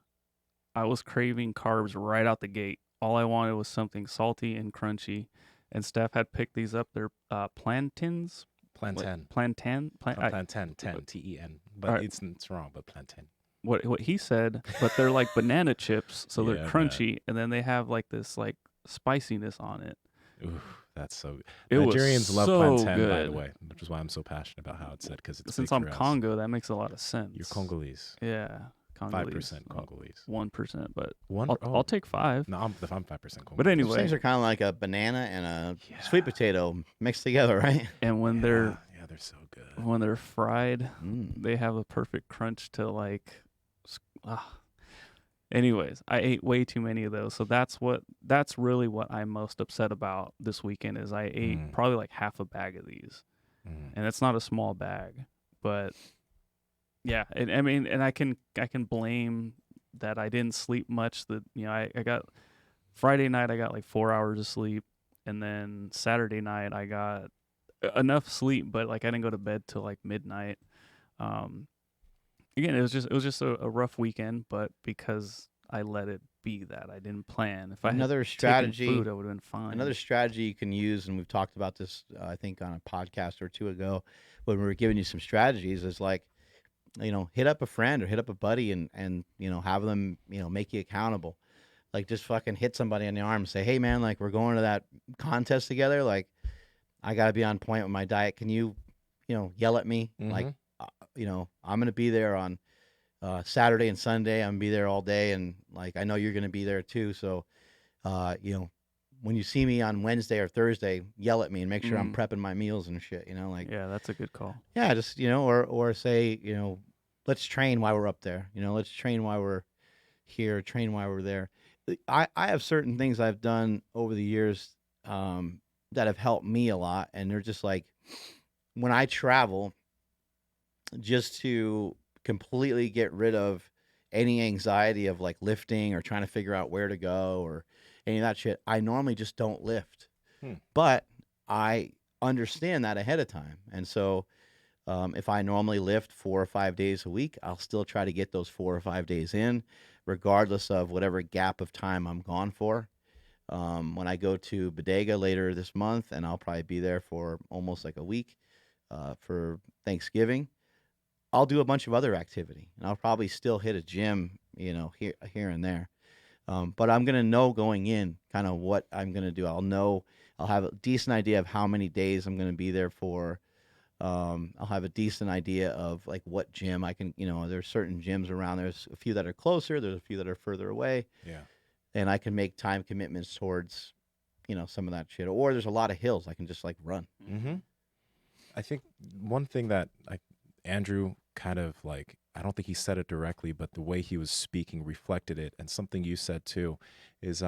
I was craving carbs right out the gate. All I wanted was something salty and crunchy, and Steph had picked these up. They're plantains. Plantain. Plantain. Plantain. Ten. But right. it's wrong. But plantain. What he said, but they're like banana chips, so Yeah, they're crunchy, and then they have like this like spiciness on it. Ooh, that's so. It Nigerians was love so plantain, good. by the way, which is why I'm so passionate about how it's said, because it's Since big I'm for us. Congo, that makes a lot of sense. You're Congolese. Yeah, Congolese. 5% Congolese. 1%, but One. I'll take 5. No, I'm 5% Congolese. But anyway, those things are kind of like a banana and a sweet potato mixed together, right? And when they're so good. When they're fried, they have a perfect crunch to like. Anyways, I ate way too many of those, so that's really what I'm most upset about this weekend. Is I ate probably like half a bag of these, and it's not a small bag, but yeah, and I mean, and I can blame that I didn't sleep much. That, you know, I got Friday night I got like 4 hours of sleep, and then Saturday night I got enough sleep, but like I didn't go to bed till like midnight. Again, it was just a rough weekend, but because I let it be that, I didn't plan. If I Another had strategy, taken food, I would have been fine. Another strategy you can use, and we've talked about this, I think, on a podcast or two ago when we were giving you some strategies, is like, you know, hit up a friend or hit up a buddy and you know, have them, you know, make you accountable. Like, just fucking hit somebody on the arm and say, hey, man, like, we're going to that contest together. Like, I got to be on point with my diet. Can you, you know, yell at me? Like, you know, I'm going to be there on Saturday and Sunday. I'm going to be there all day. And like, I know you're going to be there too. So, you know, when you see me on Wednesday or Thursday, yell at me and make sure I'm prepping my meals and shit, you know, like, yeah, that's a good call. Yeah. Just, you know, or say, you know, let's train while we're up there, you know, let's train while we're here, train while we're there. I have certain things I've done over the years, that have helped me a lot. And they're just like, when I travel, just to completely get rid of any anxiety of like lifting or trying to figure out where to go or any of that shit, I normally just don't lift. But I understand that ahead of time. And so if I normally lift 4 or 5 days a week, I'll still try to get those 4 or 5 days in, regardless of whatever gap of time I'm gone for. When I go to Bodega later this month, and I'll probably be there for almost like a week for Thanksgiving, I'll do a bunch of other activity, and I'll probably still hit a gym, you know, here and there. But I'm going to know going in kind of what I'm going to do. I'll have a decent idea of how many days I'm going to be there for. I'll have a decent idea of like what gym I can, you know, there's certain gyms around. There's a few that are closer. There's a few that are further away. Yeah. And I can make time commitments towards, you know, some of that shit. Or there's a lot of hills I can just like run. I think one thing that Andrew kind of like, I don't think he said it directly, but the way he was speaking reflected it. And something you said too is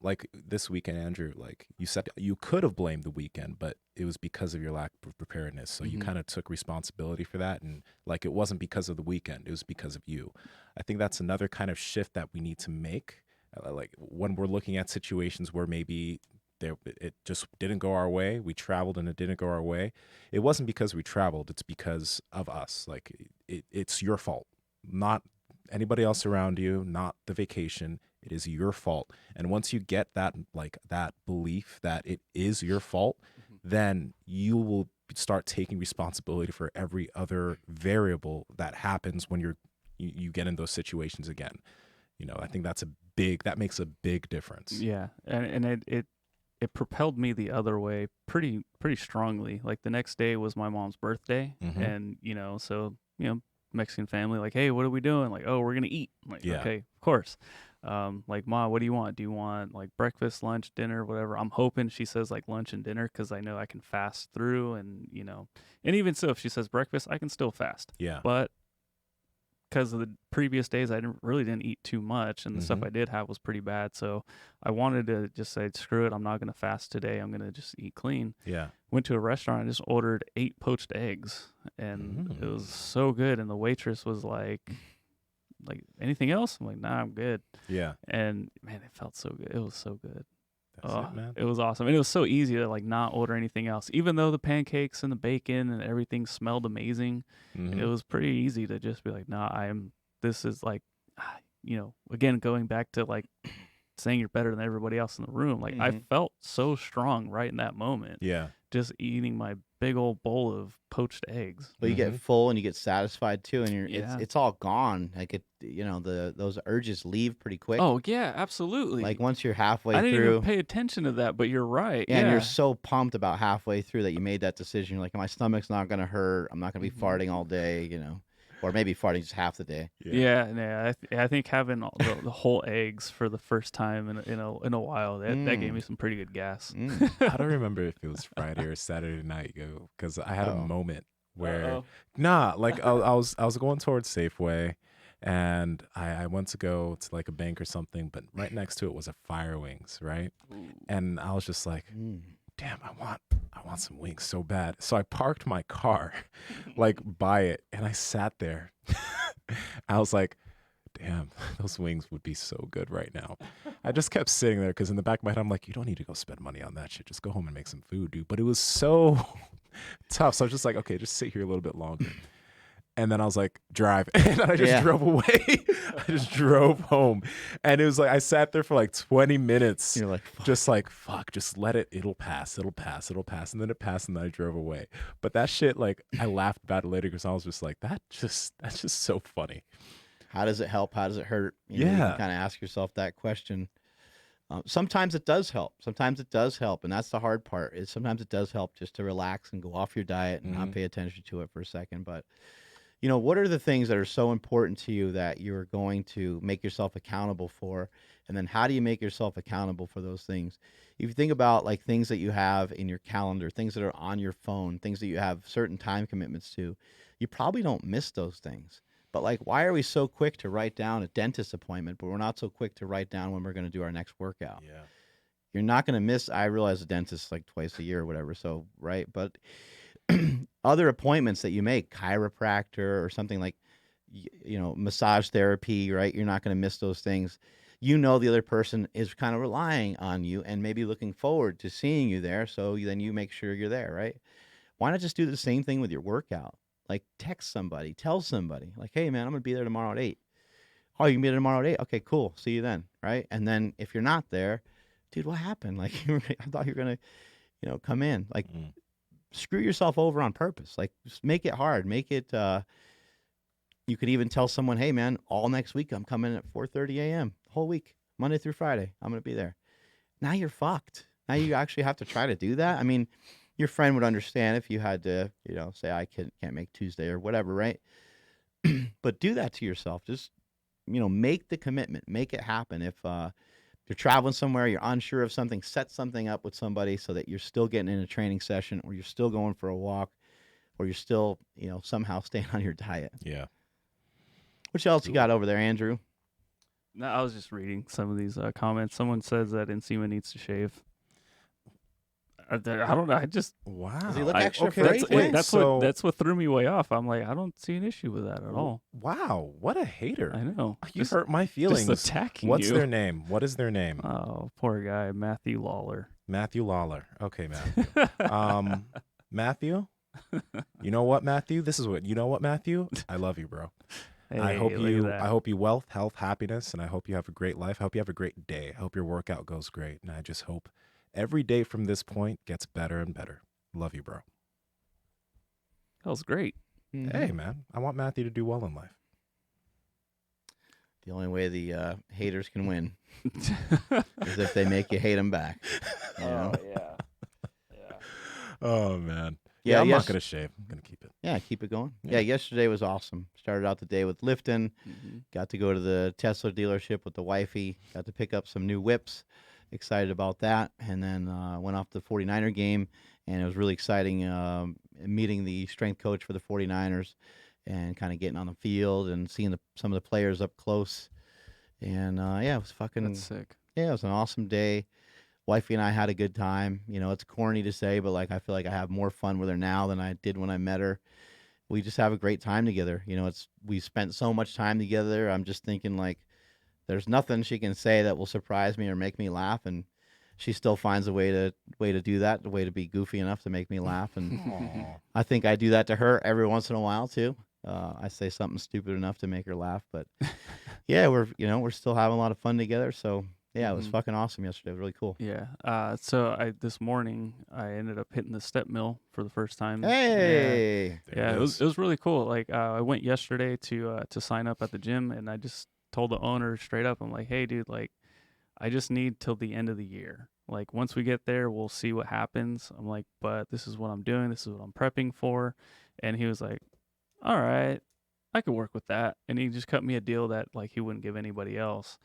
like this weekend, Andrew, like you said, you could have blamed the weekend, but it was because of your lack of preparedness. So you kind of took responsibility for that. And like, it wasn't because of the weekend, it was because of you. I think that's another kind of shift that we need to make. Like when we're looking at situations where maybe it just didn't go our way, we traveled and it didn't go our way, it wasn't because we traveled, it's because of us. Like it's your fault, not anybody else around you, not the vacation. It is your fault. And once you get that, like that belief that it is your fault, then you will start taking responsibility for every other variable that happens when you get in those situations again. You know, I think that makes a big difference. Yeah, and it propelled me the other way pretty strongly. Like the next day was my mom's birthday, and so Mexican family, like, hey, what are we doing? Like, oh, we're gonna eat. I'm like, okay, of course. Like, Ma, what do you want? Do you want like breakfast, lunch, dinner, whatever? I'm hoping she says like lunch and dinner because I know I can fast through, and and even so, if she says breakfast, I can still fast. Yeah, but because of the previous days, I didn't eat too much, and the stuff I did have was pretty bad. So I wanted to just say, screw it, I'm not going to fast today. I'm going to just eat clean. Yeah. Went to a restaurant and just ordered 8 poached eggs, and it was so good. And the waitress was like, anything else? I'm like, nah, I'm good. Yeah. And man, it felt so good. It was so good. That's it, man. It was awesome. And it was so easy to like not order anything else. Even though the pancakes and the bacon and everything smelled amazing, it was pretty easy to just be like, nah, this is like, again, going back to like saying you're better than everybody else in the room. Like I felt so strong right in that moment. Yeah. Just eating my big old bowl of poached eggs. But you get full and you get satisfied too, and it's all gone. Like those urges leave pretty quick. Oh yeah, absolutely. Like once you're halfway I didn't through, even pay attention to that, but you're right. yeah, and you're so pumped about halfway through that you made that decision. You're like, my stomach's not gonna hurt. I'm not gonna be farting all day, or maybe farting just half the day. Yeah. I think having the whole eggs for the first time in a while that gave me some pretty good gas. I don't remember if it was Friday or Saturday night, because I had a moment where I was going towards Safeway, and I went to go to like a bank or something, but right next to it was a Fire Wings, right? And I was just like, damn, I want some wings so bad. So I parked my car like by it, and I sat there. I was like, damn, those wings would be so good right now. I just kept sitting there because in the back of my head, I'm like, you don't need to go spend money on that shit. Just go home and make some food, dude. But it was so tough. So I was just like, okay, just sit here a little bit longer. And then I was like, drive. And I just drove away. I just drove home. And it was like, I sat there for like 20 minutes. You're like, fuck. Just like, fuck, just let it. It'll pass. It'll pass. It'll pass. And then it passed, and then I drove away. But that shit, like, I laughed about it later because I was just like, that's just so funny. How does it help? How does it hurt? You can kind of ask yourself that question. Sometimes it does help. Sometimes it does help. And that's the hard part, is sometimes it does help just to relax and go off your diet and not pay attention to it for a second. But what are the things that are so important to you that you're going to make yourself accountable for? And then how do you make yourself accountable for those things? If you think about like things that you have in your calendar, things that are on your phone, things that you have certain time commitments to, you probably don't miss those things. But like, why are we so quick to write down a dentist appointment, but we're not so quick to write down when we're going to do our next workout? Yeah. You're not going to miss, I realize, a dentist like twice a year or whatever. So, right. But other appointments that you make, chiropractor or something like, massage therapy, right? You're not going to miss those things. The other person is kind of relying on you and maybe looking forward to seeing you there. So then you make sure you're there, right? Why not just do the same thing with your workout? Like text somebody, tell somebody like, hey man, I'm going to be there tomorrow at 8. Oh, you can be there tomorrow at 8? Okay, cool. See you then. Right. And then if you're not there, dude, what happened? Like, I thought you were going to, come in. Like, screw yourself over on purpose. Like, just make it hard. Make it, you could even tell someone, hey man, all next week I'm coming at 4:30 a.m. the whole week, Monday through Friday. I'm going to be there. Now you're fucked. Now you actually have to try to do that. I mean, your friend would understand if you had to, say I can't make Tuesday or whatever, right? But do that to yourself. Just, make the commitment, make it happen. If you're traveling somewhere, you're unsure of something, set something up with somebody so that you're still getting in a training session or you're still going for a walk. or you're still, somehow staying on your diet. Yeah. What else you got over there, Andrew? No, I was just reading some of these comments. Someone says that Nsima needs to shave. I don't know. I just Wow. Does he look I- extra okay, fresh? wait, that's so- that's what threw me way off. I'm like, I don't see an issue with that at all. Wow. What a hater. I know. You hurt my feelings. Just attacking What's you. their name? What is their name? Oh, poor guy, Matthew Lawler. Matthew Lawler. Okay, Matthew. Matthew? You know what, Matthew? You know what, Matthew? I love you, bro. I hope you wealth, health, happiness, and I hope you have a great life. I hope you have a great day. I hope your workout goes great. And I just hope every day from this point gets better and better. Love you, bro. That was great. Hey, man. I want Matthew to do well in life. The only way the haters can win is if they make you hate them back. You know? yeah. Oh, man. Yeah, I'm not going to shave. I'm going to keep it. Yeah, keep it going. Yeah. Yeah, yesterday was awesome. Started out the day with lifting. Got to go to the Tesla dealership with the wifey. Got to pick up some new whips. Excited about that. And then went off to the 49er game. And it was really exciting meeting the strength coach for the 49ers and kind of getting on the field and seeing some of the players up close. And, yeah, it was fucking... That's sick. Yeah, it was an awesome day. Wifey and I had a good time. It's corny to say, but I feel like I have more fun with her now than I did when I met her. We just have a great time together. We spent so much time together. I'm just thinking there's nothing she can say that will surprise me or make me laugh, and she still finds a way to do that, a way to be goofy enough to make me laugh. And I think I do that to her every once in a while too. I say something stupid enough to make her laugh, but yeah, we're still having a lot of fun together. So. Yeah, it was fucking awesome yesterday. It was really cool. Yeah. So this morning I ended up hitting the step mill for the first time. Hey. Yeah, it was really cool. I went yesterday to sign up at the gym, and I just told the owner straight up, I'm like, hey, dude, I just need till the end of the year. Once we get there, we'll see what happens. I'm like, but this is what I'm doing. This is what I'm prepping for. And he was like, all right, I could work with that. And he just cut me a deal that he wouldn't give anybody else.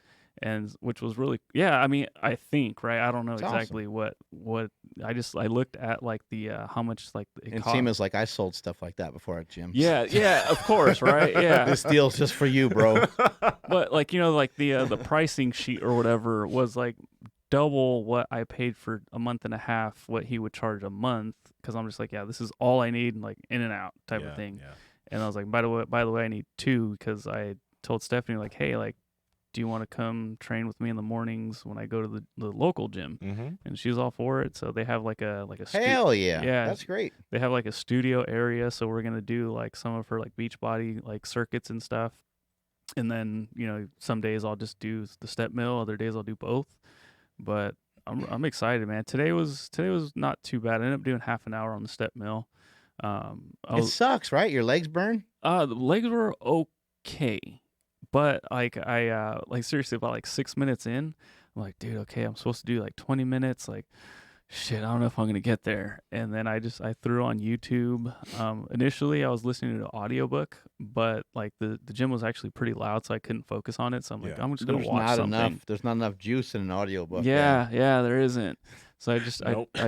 And which was really, I mean, I think, right? I don't know That's exactly what I looked at the how much it and cost. Nsima's I sold stuff like that before at gyms. Yeah, of course, right? Yeah. This deal's just for you, bro. But the pricing sheet or whatever was double what I paid for a month and a half, what he would charge a month, because I'm just this is all I need, in and out type of thing. Yeah. And I was like, by the way, I need 2, because I told Stephanie hey, do you want to come train with me in the mornings when I go to the local gym? Mm-hmm. And she's all for it. So they have a Hell yeah. Yeah. That's great. They have a studio area. So we're going to do some of her beach body circuits and stuff. And then, some days I'll just do the step mill. Other days I'll do both. But I'm excited, man. Today was not too bad. I ended up doing half an hour on the step mill. It sucks, right? Your legs burn? The legs were okay. But I seriously about 6 minutes in, I'm like, dude, okay, I'm supposed to do 20 minutes. Shit, I don't know if I'm gonna get there. And then I threw on YouTube. Initially I was listening to an audiobook, but the gym was actually pretty loud, so I couldn't focus on it. So I'm like, I'm just gonna watch something. There's not enough juice in an audiobook. Yeah, there isn't. So I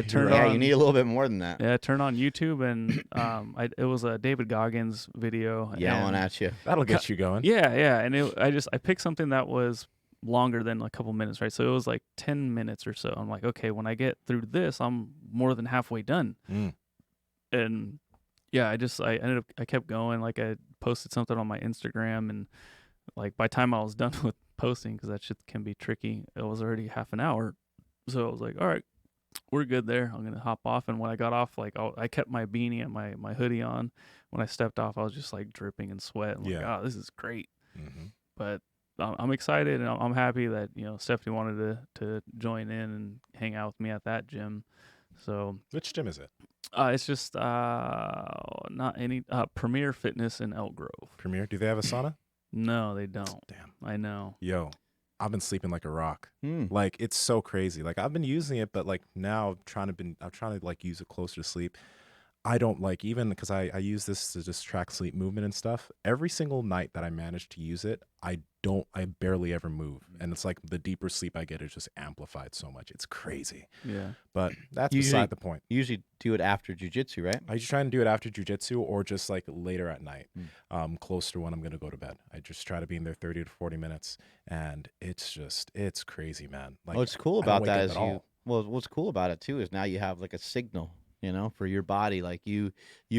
turned on. Yeah, you need a little bit more than that. Yeah, I turned on YouTube, and it was a David Goggins video. Yelling at you. That'll get you going. Yeah, and I picked something that was longer than a couple minutes, right? So it was 10 minutes or so. I'm like, okay, when I get through this, I'm more than halfway done. And yeah, I kept going. I posted something on my Instagram, and by the time I was done with posting, because that shit can be tricky, it was already half an hour. So I was like, all right, we're good there. I'm gonna hop off. And when I got off, I kept my beanie and my hoodie on. When I stepped off, I was just dripping in sweat. I'm like, oh, this is great. Mm-hmm. But I'm excited, and I'm happy that Stephanie wanted to join in and hang out with me at that gym. So Which gym is it? it's just not any Premier Fitness in Elk Grove. Premier? Do they have a sauna? No, they don't. Damn. I know. Yo, I've been sleeping like a rock. It's so crazy. I've been using it, but now I'm trying to use it closer to sleep. I don't like, even because I use this to just track sleep movement and stuff. Every single night that I manage to use it, I barely ever move. And it's like the deeper sleep I get is just amplified so much. It's crazy. Yeah. But that's Usually- beside the point. You usually do it after jujitsu, right? I just try and do it after jujitsu or just like later at night, close to when I'm going to go to bed. I just try to be in there 30 to 40 minutes. And it's crazy, man. Like, What's cool I don't about wake that up is at all. what's cool about it too is now you have like a signal, for your body. Like you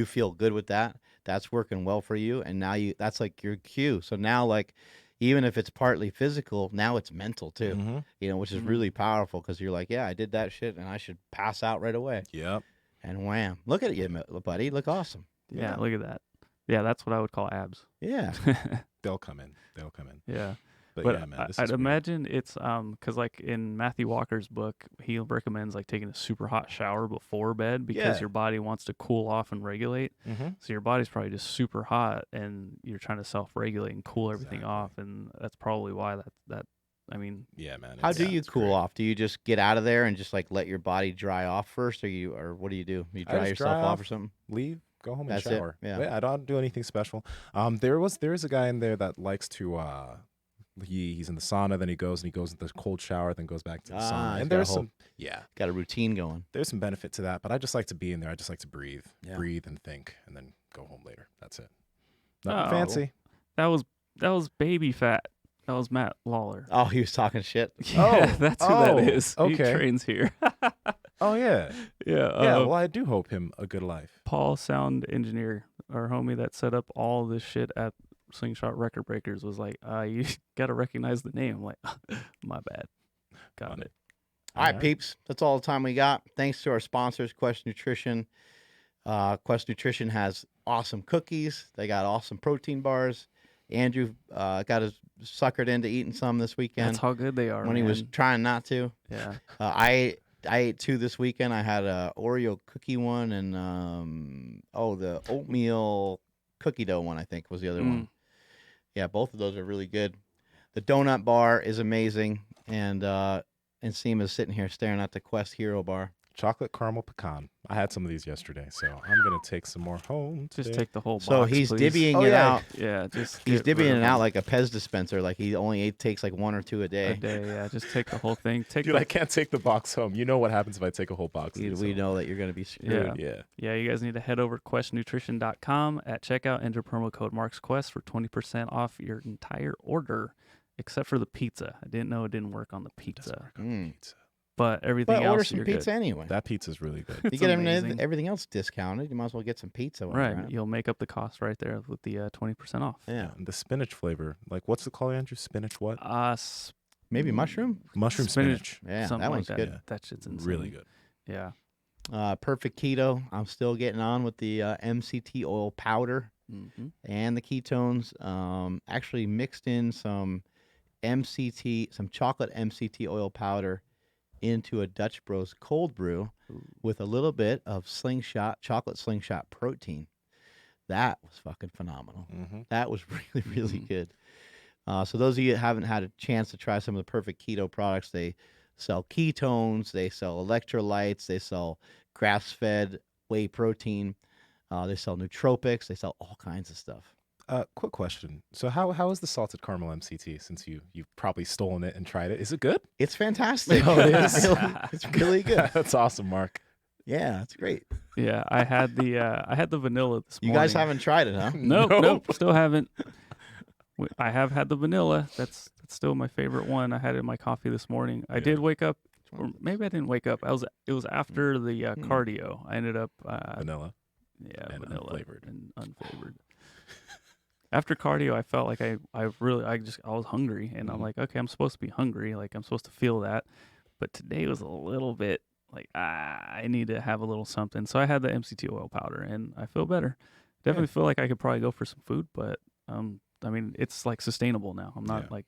feel good with that. That's working well for you. And now that's like your cue. So now like, even if it's partly physical, now it's mental too, Mhm. which is really powerful because you're like, yeah, I did that shit and I should pass out right away. Yep. And wham, look at you, buddy. Look awesome. Yeah, look at that. Yeah, that's what I would call abs. Yeah. They'll come in. Yeah. But But yeah, man, this I'd is weird. imagine it's because like in Matthew Walker's book, he recommends like taking a super hot shower before bed because Yeah. your body wants to cool off and regulate. Mhm. So your body's probably just super hot, and you're trying to self-regulate and cool everything Exactly. off, and that's probably why that. I mean, Yeah, man. How it's- do you it's cool great. off? Do you just get out of there and just like let your body dry off first, or what do? You I dry just yourself dry off off. or something? Leave, go home and That's it, shower. yeah. I don't do anything special. There is a guy in there that likes to he's in the sauna, then he goes into the cold shower, then goes back to the Ah, sauna. he's And got a there's whole- some Got a routine going. there's some benefit to that, but I just like to be in there. I just like to breathe and think, and then go home later. That's it. Nothing Oh. fancy. that was baby fat. That was Matt Lawler. Oh, he was talking shit. Yeah, that's who that is. He okay. trains here. Oh yeah, Yeah. yeah. Well, I do hope him a good life. Paul, sound engineer, our homie that set up all this shit at Slingshot Record Breakers, was like, you got to recognize the name. I'm like, my bad. Got Funny. it. All right, Yeah. peeps. That's all the time we got. Thanks to our sponsors, Quest Nutrition. Quest Nutrition has awesome cookies. They got awesome protein bars. Andrew got us suckered into eating some this weekend That's how good they are. when he was man. trying not to. Yeah. I ate two this weekend. I had a Oreo cookie one and the oatmeal cookie dough one, I think, was the other one. Yeah, both of those are really good. The donut bar is amazing, and Nsima's sitting here staring at the Quest Hero bar. Chocolate caramel pecan. I had some of these yesterday, so I'm gonna take some more home. Just today. take the whole box. So he's please. divvying Oh, it yeah. out. Yeah, just He's get rid divvying of it out them like a Pez dispenser. Like he only takes like one or two a day. a day. Yeah, just take the whole thing. Take Dude, the, I can't take the box home. You know what happens if I take a whole box? of these We home. know that you're going to be Yeah. screwed. Yeah. Yeah, you guys need to head over to questnutrition.com at checkout. Enter promo code MarksQuest for 20% off your entire order, except for the pizza. I didn't know it didn't work on the Doesn't pizza, work on the pizza. but everything But else order some you're pizza good. anyway. That pizza's really good. You It's get amazing. everything else discounted. You might as well get some pizza. When you're Right, around. you'll make up the cost right there with the 20% off. Yeah. And the spinach flavor. Like, what's the call, Andrew? Spinach what? Maybe mushroom. Mushroom spinach. Yeah, something that like one's that. good. Yeah. That shit's insane. Really good. Yeah. Perfect keto. I'm still getting on with the MCT oil powder Mm-hmm. and the ketones. Actually mixed in some chocolate MCT oil powder into a Dutch Bros cold brew with a little bit of chocolate slingshot protein. That was fucking phenomenal. Mm-hmm. That was really, really good. So those of you that haven't had a chance to try some of the Perfect Keto products, they sell ketones, they sell electrolytes, they sell grass-fed whey protein, they sell nootropics, they sell all kinds of stuff. Quick question. So how is the salted caramel MCT? Since you've probably stolen it and tried it, is it good? It's fantastic. Oh, it is? It's really good. That's awesome, Mark. Yeah, it's great. Yeah, I had the vanilla this You morning. guys haven't tried it, huh? Nope, still haven't. I have had the vanilla. That's still my favorite one. I had it in my coffee this morning. I did wake up, or maybe I didn't wake up. It was after the cardio. I ended up Vanilla. vanilla unflavored. and unflavored. After cardio, I felt like I was hungry, and I'm like, okay, I'm supposed to be hungry. Like I'm supposed to feel that, but today was a little bit like I need to have a little something. So I had the MCT oil powder, and I feel better. Definitely feel like I could probably go for some food, but I mean, it's like sustainable now. I'm not like,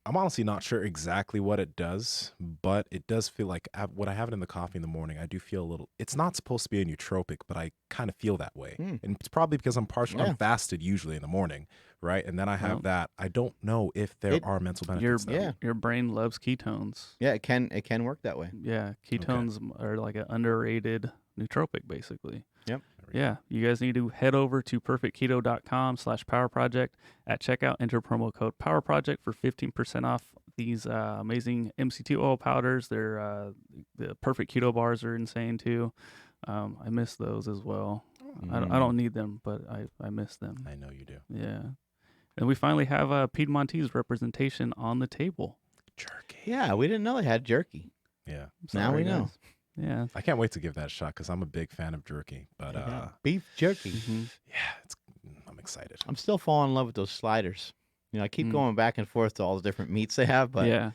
I'm honestly not sure exactly what it does, but it does feel like when I have it in the coffee in the morning, I do feel a little. It's not supposed to be a nootropic, but I kind of feel that way, and it's probably because I'm I'm fasted usually in the morning, right? And then I have that. I don't know if there are mental benefits. Your brain loves ketones. Yeah, it can work that way. Yeah, ketones are like an underrated nootropic, basically. Yep. Yeah, you guys need to head over to perfectketo.com/powerproject. At checkout, enter promo code POWERPROJECT for 15% off these amazing MCT oil powders. They're the Perfect Keto bars are insane too. I miss those as well. I don't need them, but I miss them. I know you do. Yeah. And we finally have Piedmontese representation on the table. Jerky. Yeah, we didn't know they had jerky. Yeah. Now we know. Guys. Yeah. I can't wait to give that a shot because I'm a big fan of jerky. But Beef jerky. I'm excited. I'm still falling in love with those sliders. You know, I keep going back and forth to all the different meats they have, but yeah.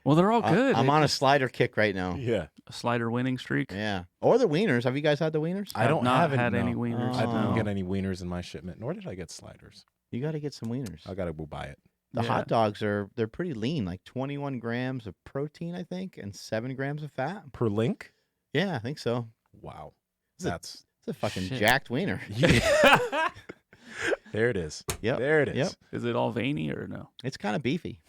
Well, they're all good. I'm on a slider kick right now. Yeah. A slider winning streak. Yeah. Or the wieners. Have you guys had the wieners? I don't not have had any wieners. I didn't no. get any wieners in my shipment, nor did I get sliders. You got to get some wieners. I got to go buy it. The hot dogs they're pretty lean, like 21 grams of protein, I think, and 7 grams of fat. Per link? Yeah, I think so. Wow. It's a fucking Shit. jacked wiener. There it is. Yep. There it is. Yep. Is it all veiny or no? It's kind of beefy.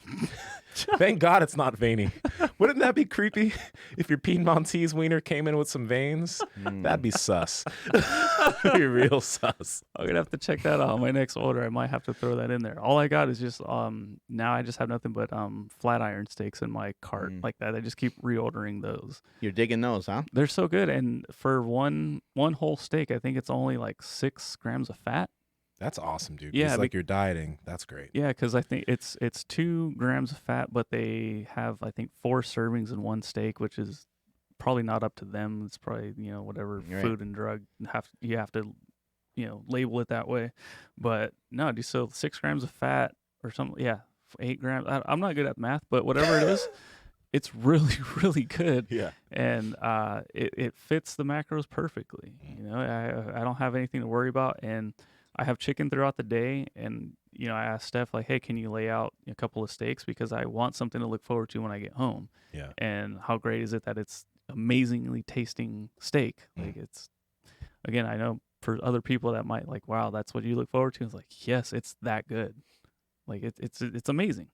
Thank God it's not veiny. Wouldn't that be creepy if your Piedmontese wiener came in with some veins? That'd be sus. That'd be real sus. I'm gonna have to check that out on my next order. I might have to throw that in there. All I got is just now I just have nothing but flat iron steaks in my cart like that. I just keep reordering those. You're digging those, huh? They're so good, and for one whole steak, I think it's only like 6 grams of fat. That's awesome, dude. Yeah, It's like you're dieting. That's great. Yeah, because I think it's 2 grams of fat, but they have I think 4 servings in one steak, which is probably not up to them. It's probably whatever food and drug you have to label it that way. But no, dude, so 6 grams of fat or something. Yeah, 8 grams. I'm not good at math, but whatever it is, it's really really good. Yeah. And it fits the macros perfectly. I don't have anything to worry about, and I have chicken throughout the day, and I asked Steph like, "Hey, can you lay out a couple of steaks because I want something to look forward to when I get home?" Yeah. And how great is it that it's amazingly tasting steak? Like it's, again, I know for other people that might like, "Wow, that's what you look forward to." It's like, yes, it's that good. Like it's amazing.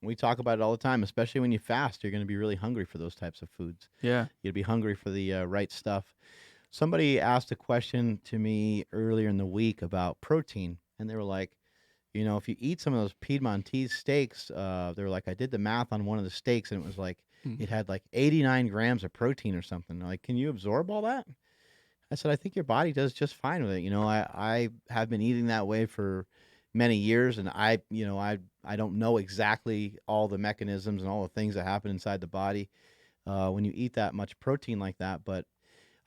We talk about it all the time, especially when you fast. You're going to be really hungry for those types of foods. Yeah. You'll be hungry for the right stuff. Somebody asked a question to me earlier in the week about protein, and they were like, if you eat some of those Piedmontese steaks, they were like, I did the math on one of the steaks, and it was like, it had like 89 grams of protein or something. Like, can you absorb all that? I said, I think your body does just fine with it. I have been eating that way for many years, and I don't know exactly all the mechanisms and all the things that happen inside the body when you eat that much protein like that, but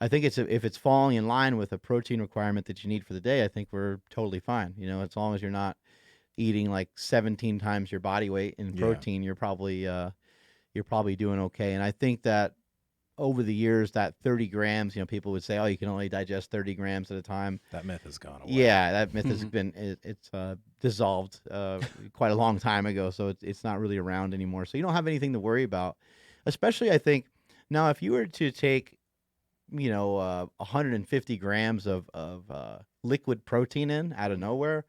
I think if it's falling in line with a protein requirement that you need for the day, I think we're totally fine. As long as you're not eating like 17 times your body weight in protein, you're probably doing okay. And I think that over the years, that 30 grams, people would say, oh, you can only digest 30 grams at a time. That myth has gone away. Yeah, that myth has been it's dissolved quite a long time ago, so it's not really around anymore. So you don't have anything to worry about. Especially, I think now if you were to take 150 grams of liquid protein in out of nowhere,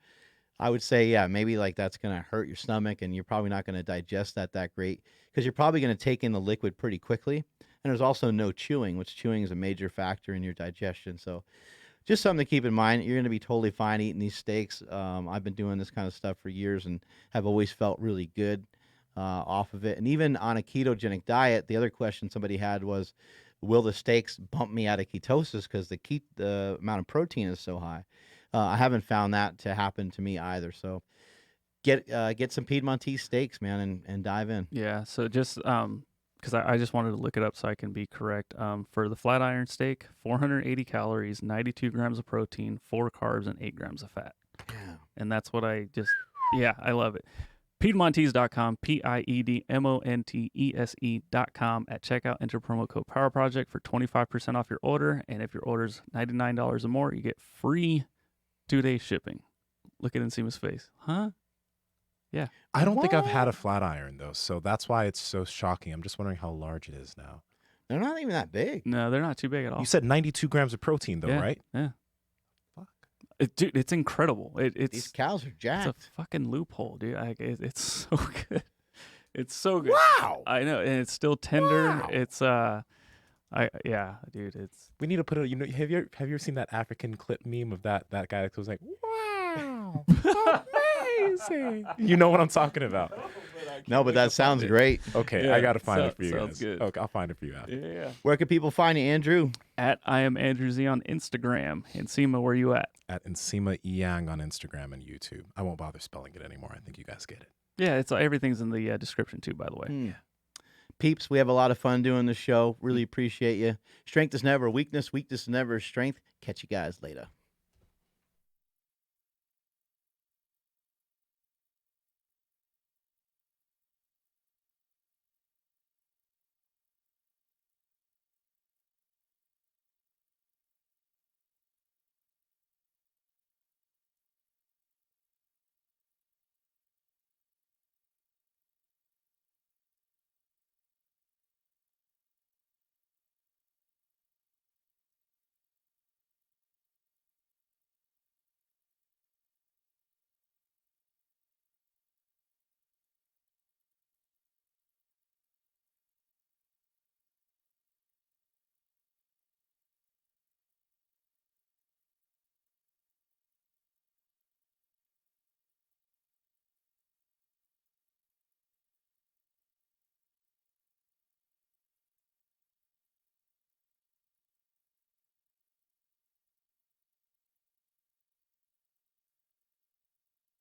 I would say, yeah, maybe like that's going to hurt your stomach, and you're probably not going to digest that great because you're probably going to take in the liquid pretty quickly. And there's also no chewing, which chewing is a major factor in your digestion. So just something to keep in mind. You're going to be totally fine eating these steaks. I've been doing this kind of stuff for years and have always felt really good off of it. And even on a ketogenic diet, the other question somebody had was, will the steaks bump me out of ketosis because the amount of protein is so high? I haven't found that to happen to me either. So get some Piedmontese steaks, man, and dive in. Yeah. So just because I just wanted to look it up so I can be correct. For the flat iron steak, 480 calories, 92 grams of protein, 4 carbs, and 8 grams of fat. Yeah. And that's what I love it. Piedmontese.com, Piedmontese.com. At checkout, enter promo code POWERPROJECT for 25% off your order. And if your order's $99 or more, you get free 2-day shipping. Look at Nsima's face. Huh? Yeah. I don't think I've had a flat iron, though, so that's why it's so shocking. I'm just wondering how large it is now. They're not even that big. No, they're not too big at all. You said 92 grams of protein, though, right? Yeah. Fuck. Dude, it's incredible. These cows are jacked. It's a fucking loophole, dude. It's so good. It's so good. Wow. I know, and it's still tender. Wow. It's Yeah, dude, it's We need to put it. Have you ever seen that African clip meme of that guy that was like, "Wow, amazing." You know what I'm talking about? No, but that sounds great. Okay, Yeah, I gotta find it for you sounds guys. good. Okay, I'll find it for you after. yeah. Where can people find you, Andrew? At I am Andrew Z on Instagram. And Nsima, where you at? At Nsima Inyang on Instagram and YouTube. I won't bother spelling it anymore. I think you guys get it. Yeah, it's everything's in the description too, by the way. Peeps, we have a lot of fun doing the show. Really appreciate you. Strength is never weakness. Weakness is never strength. Catch you guys later.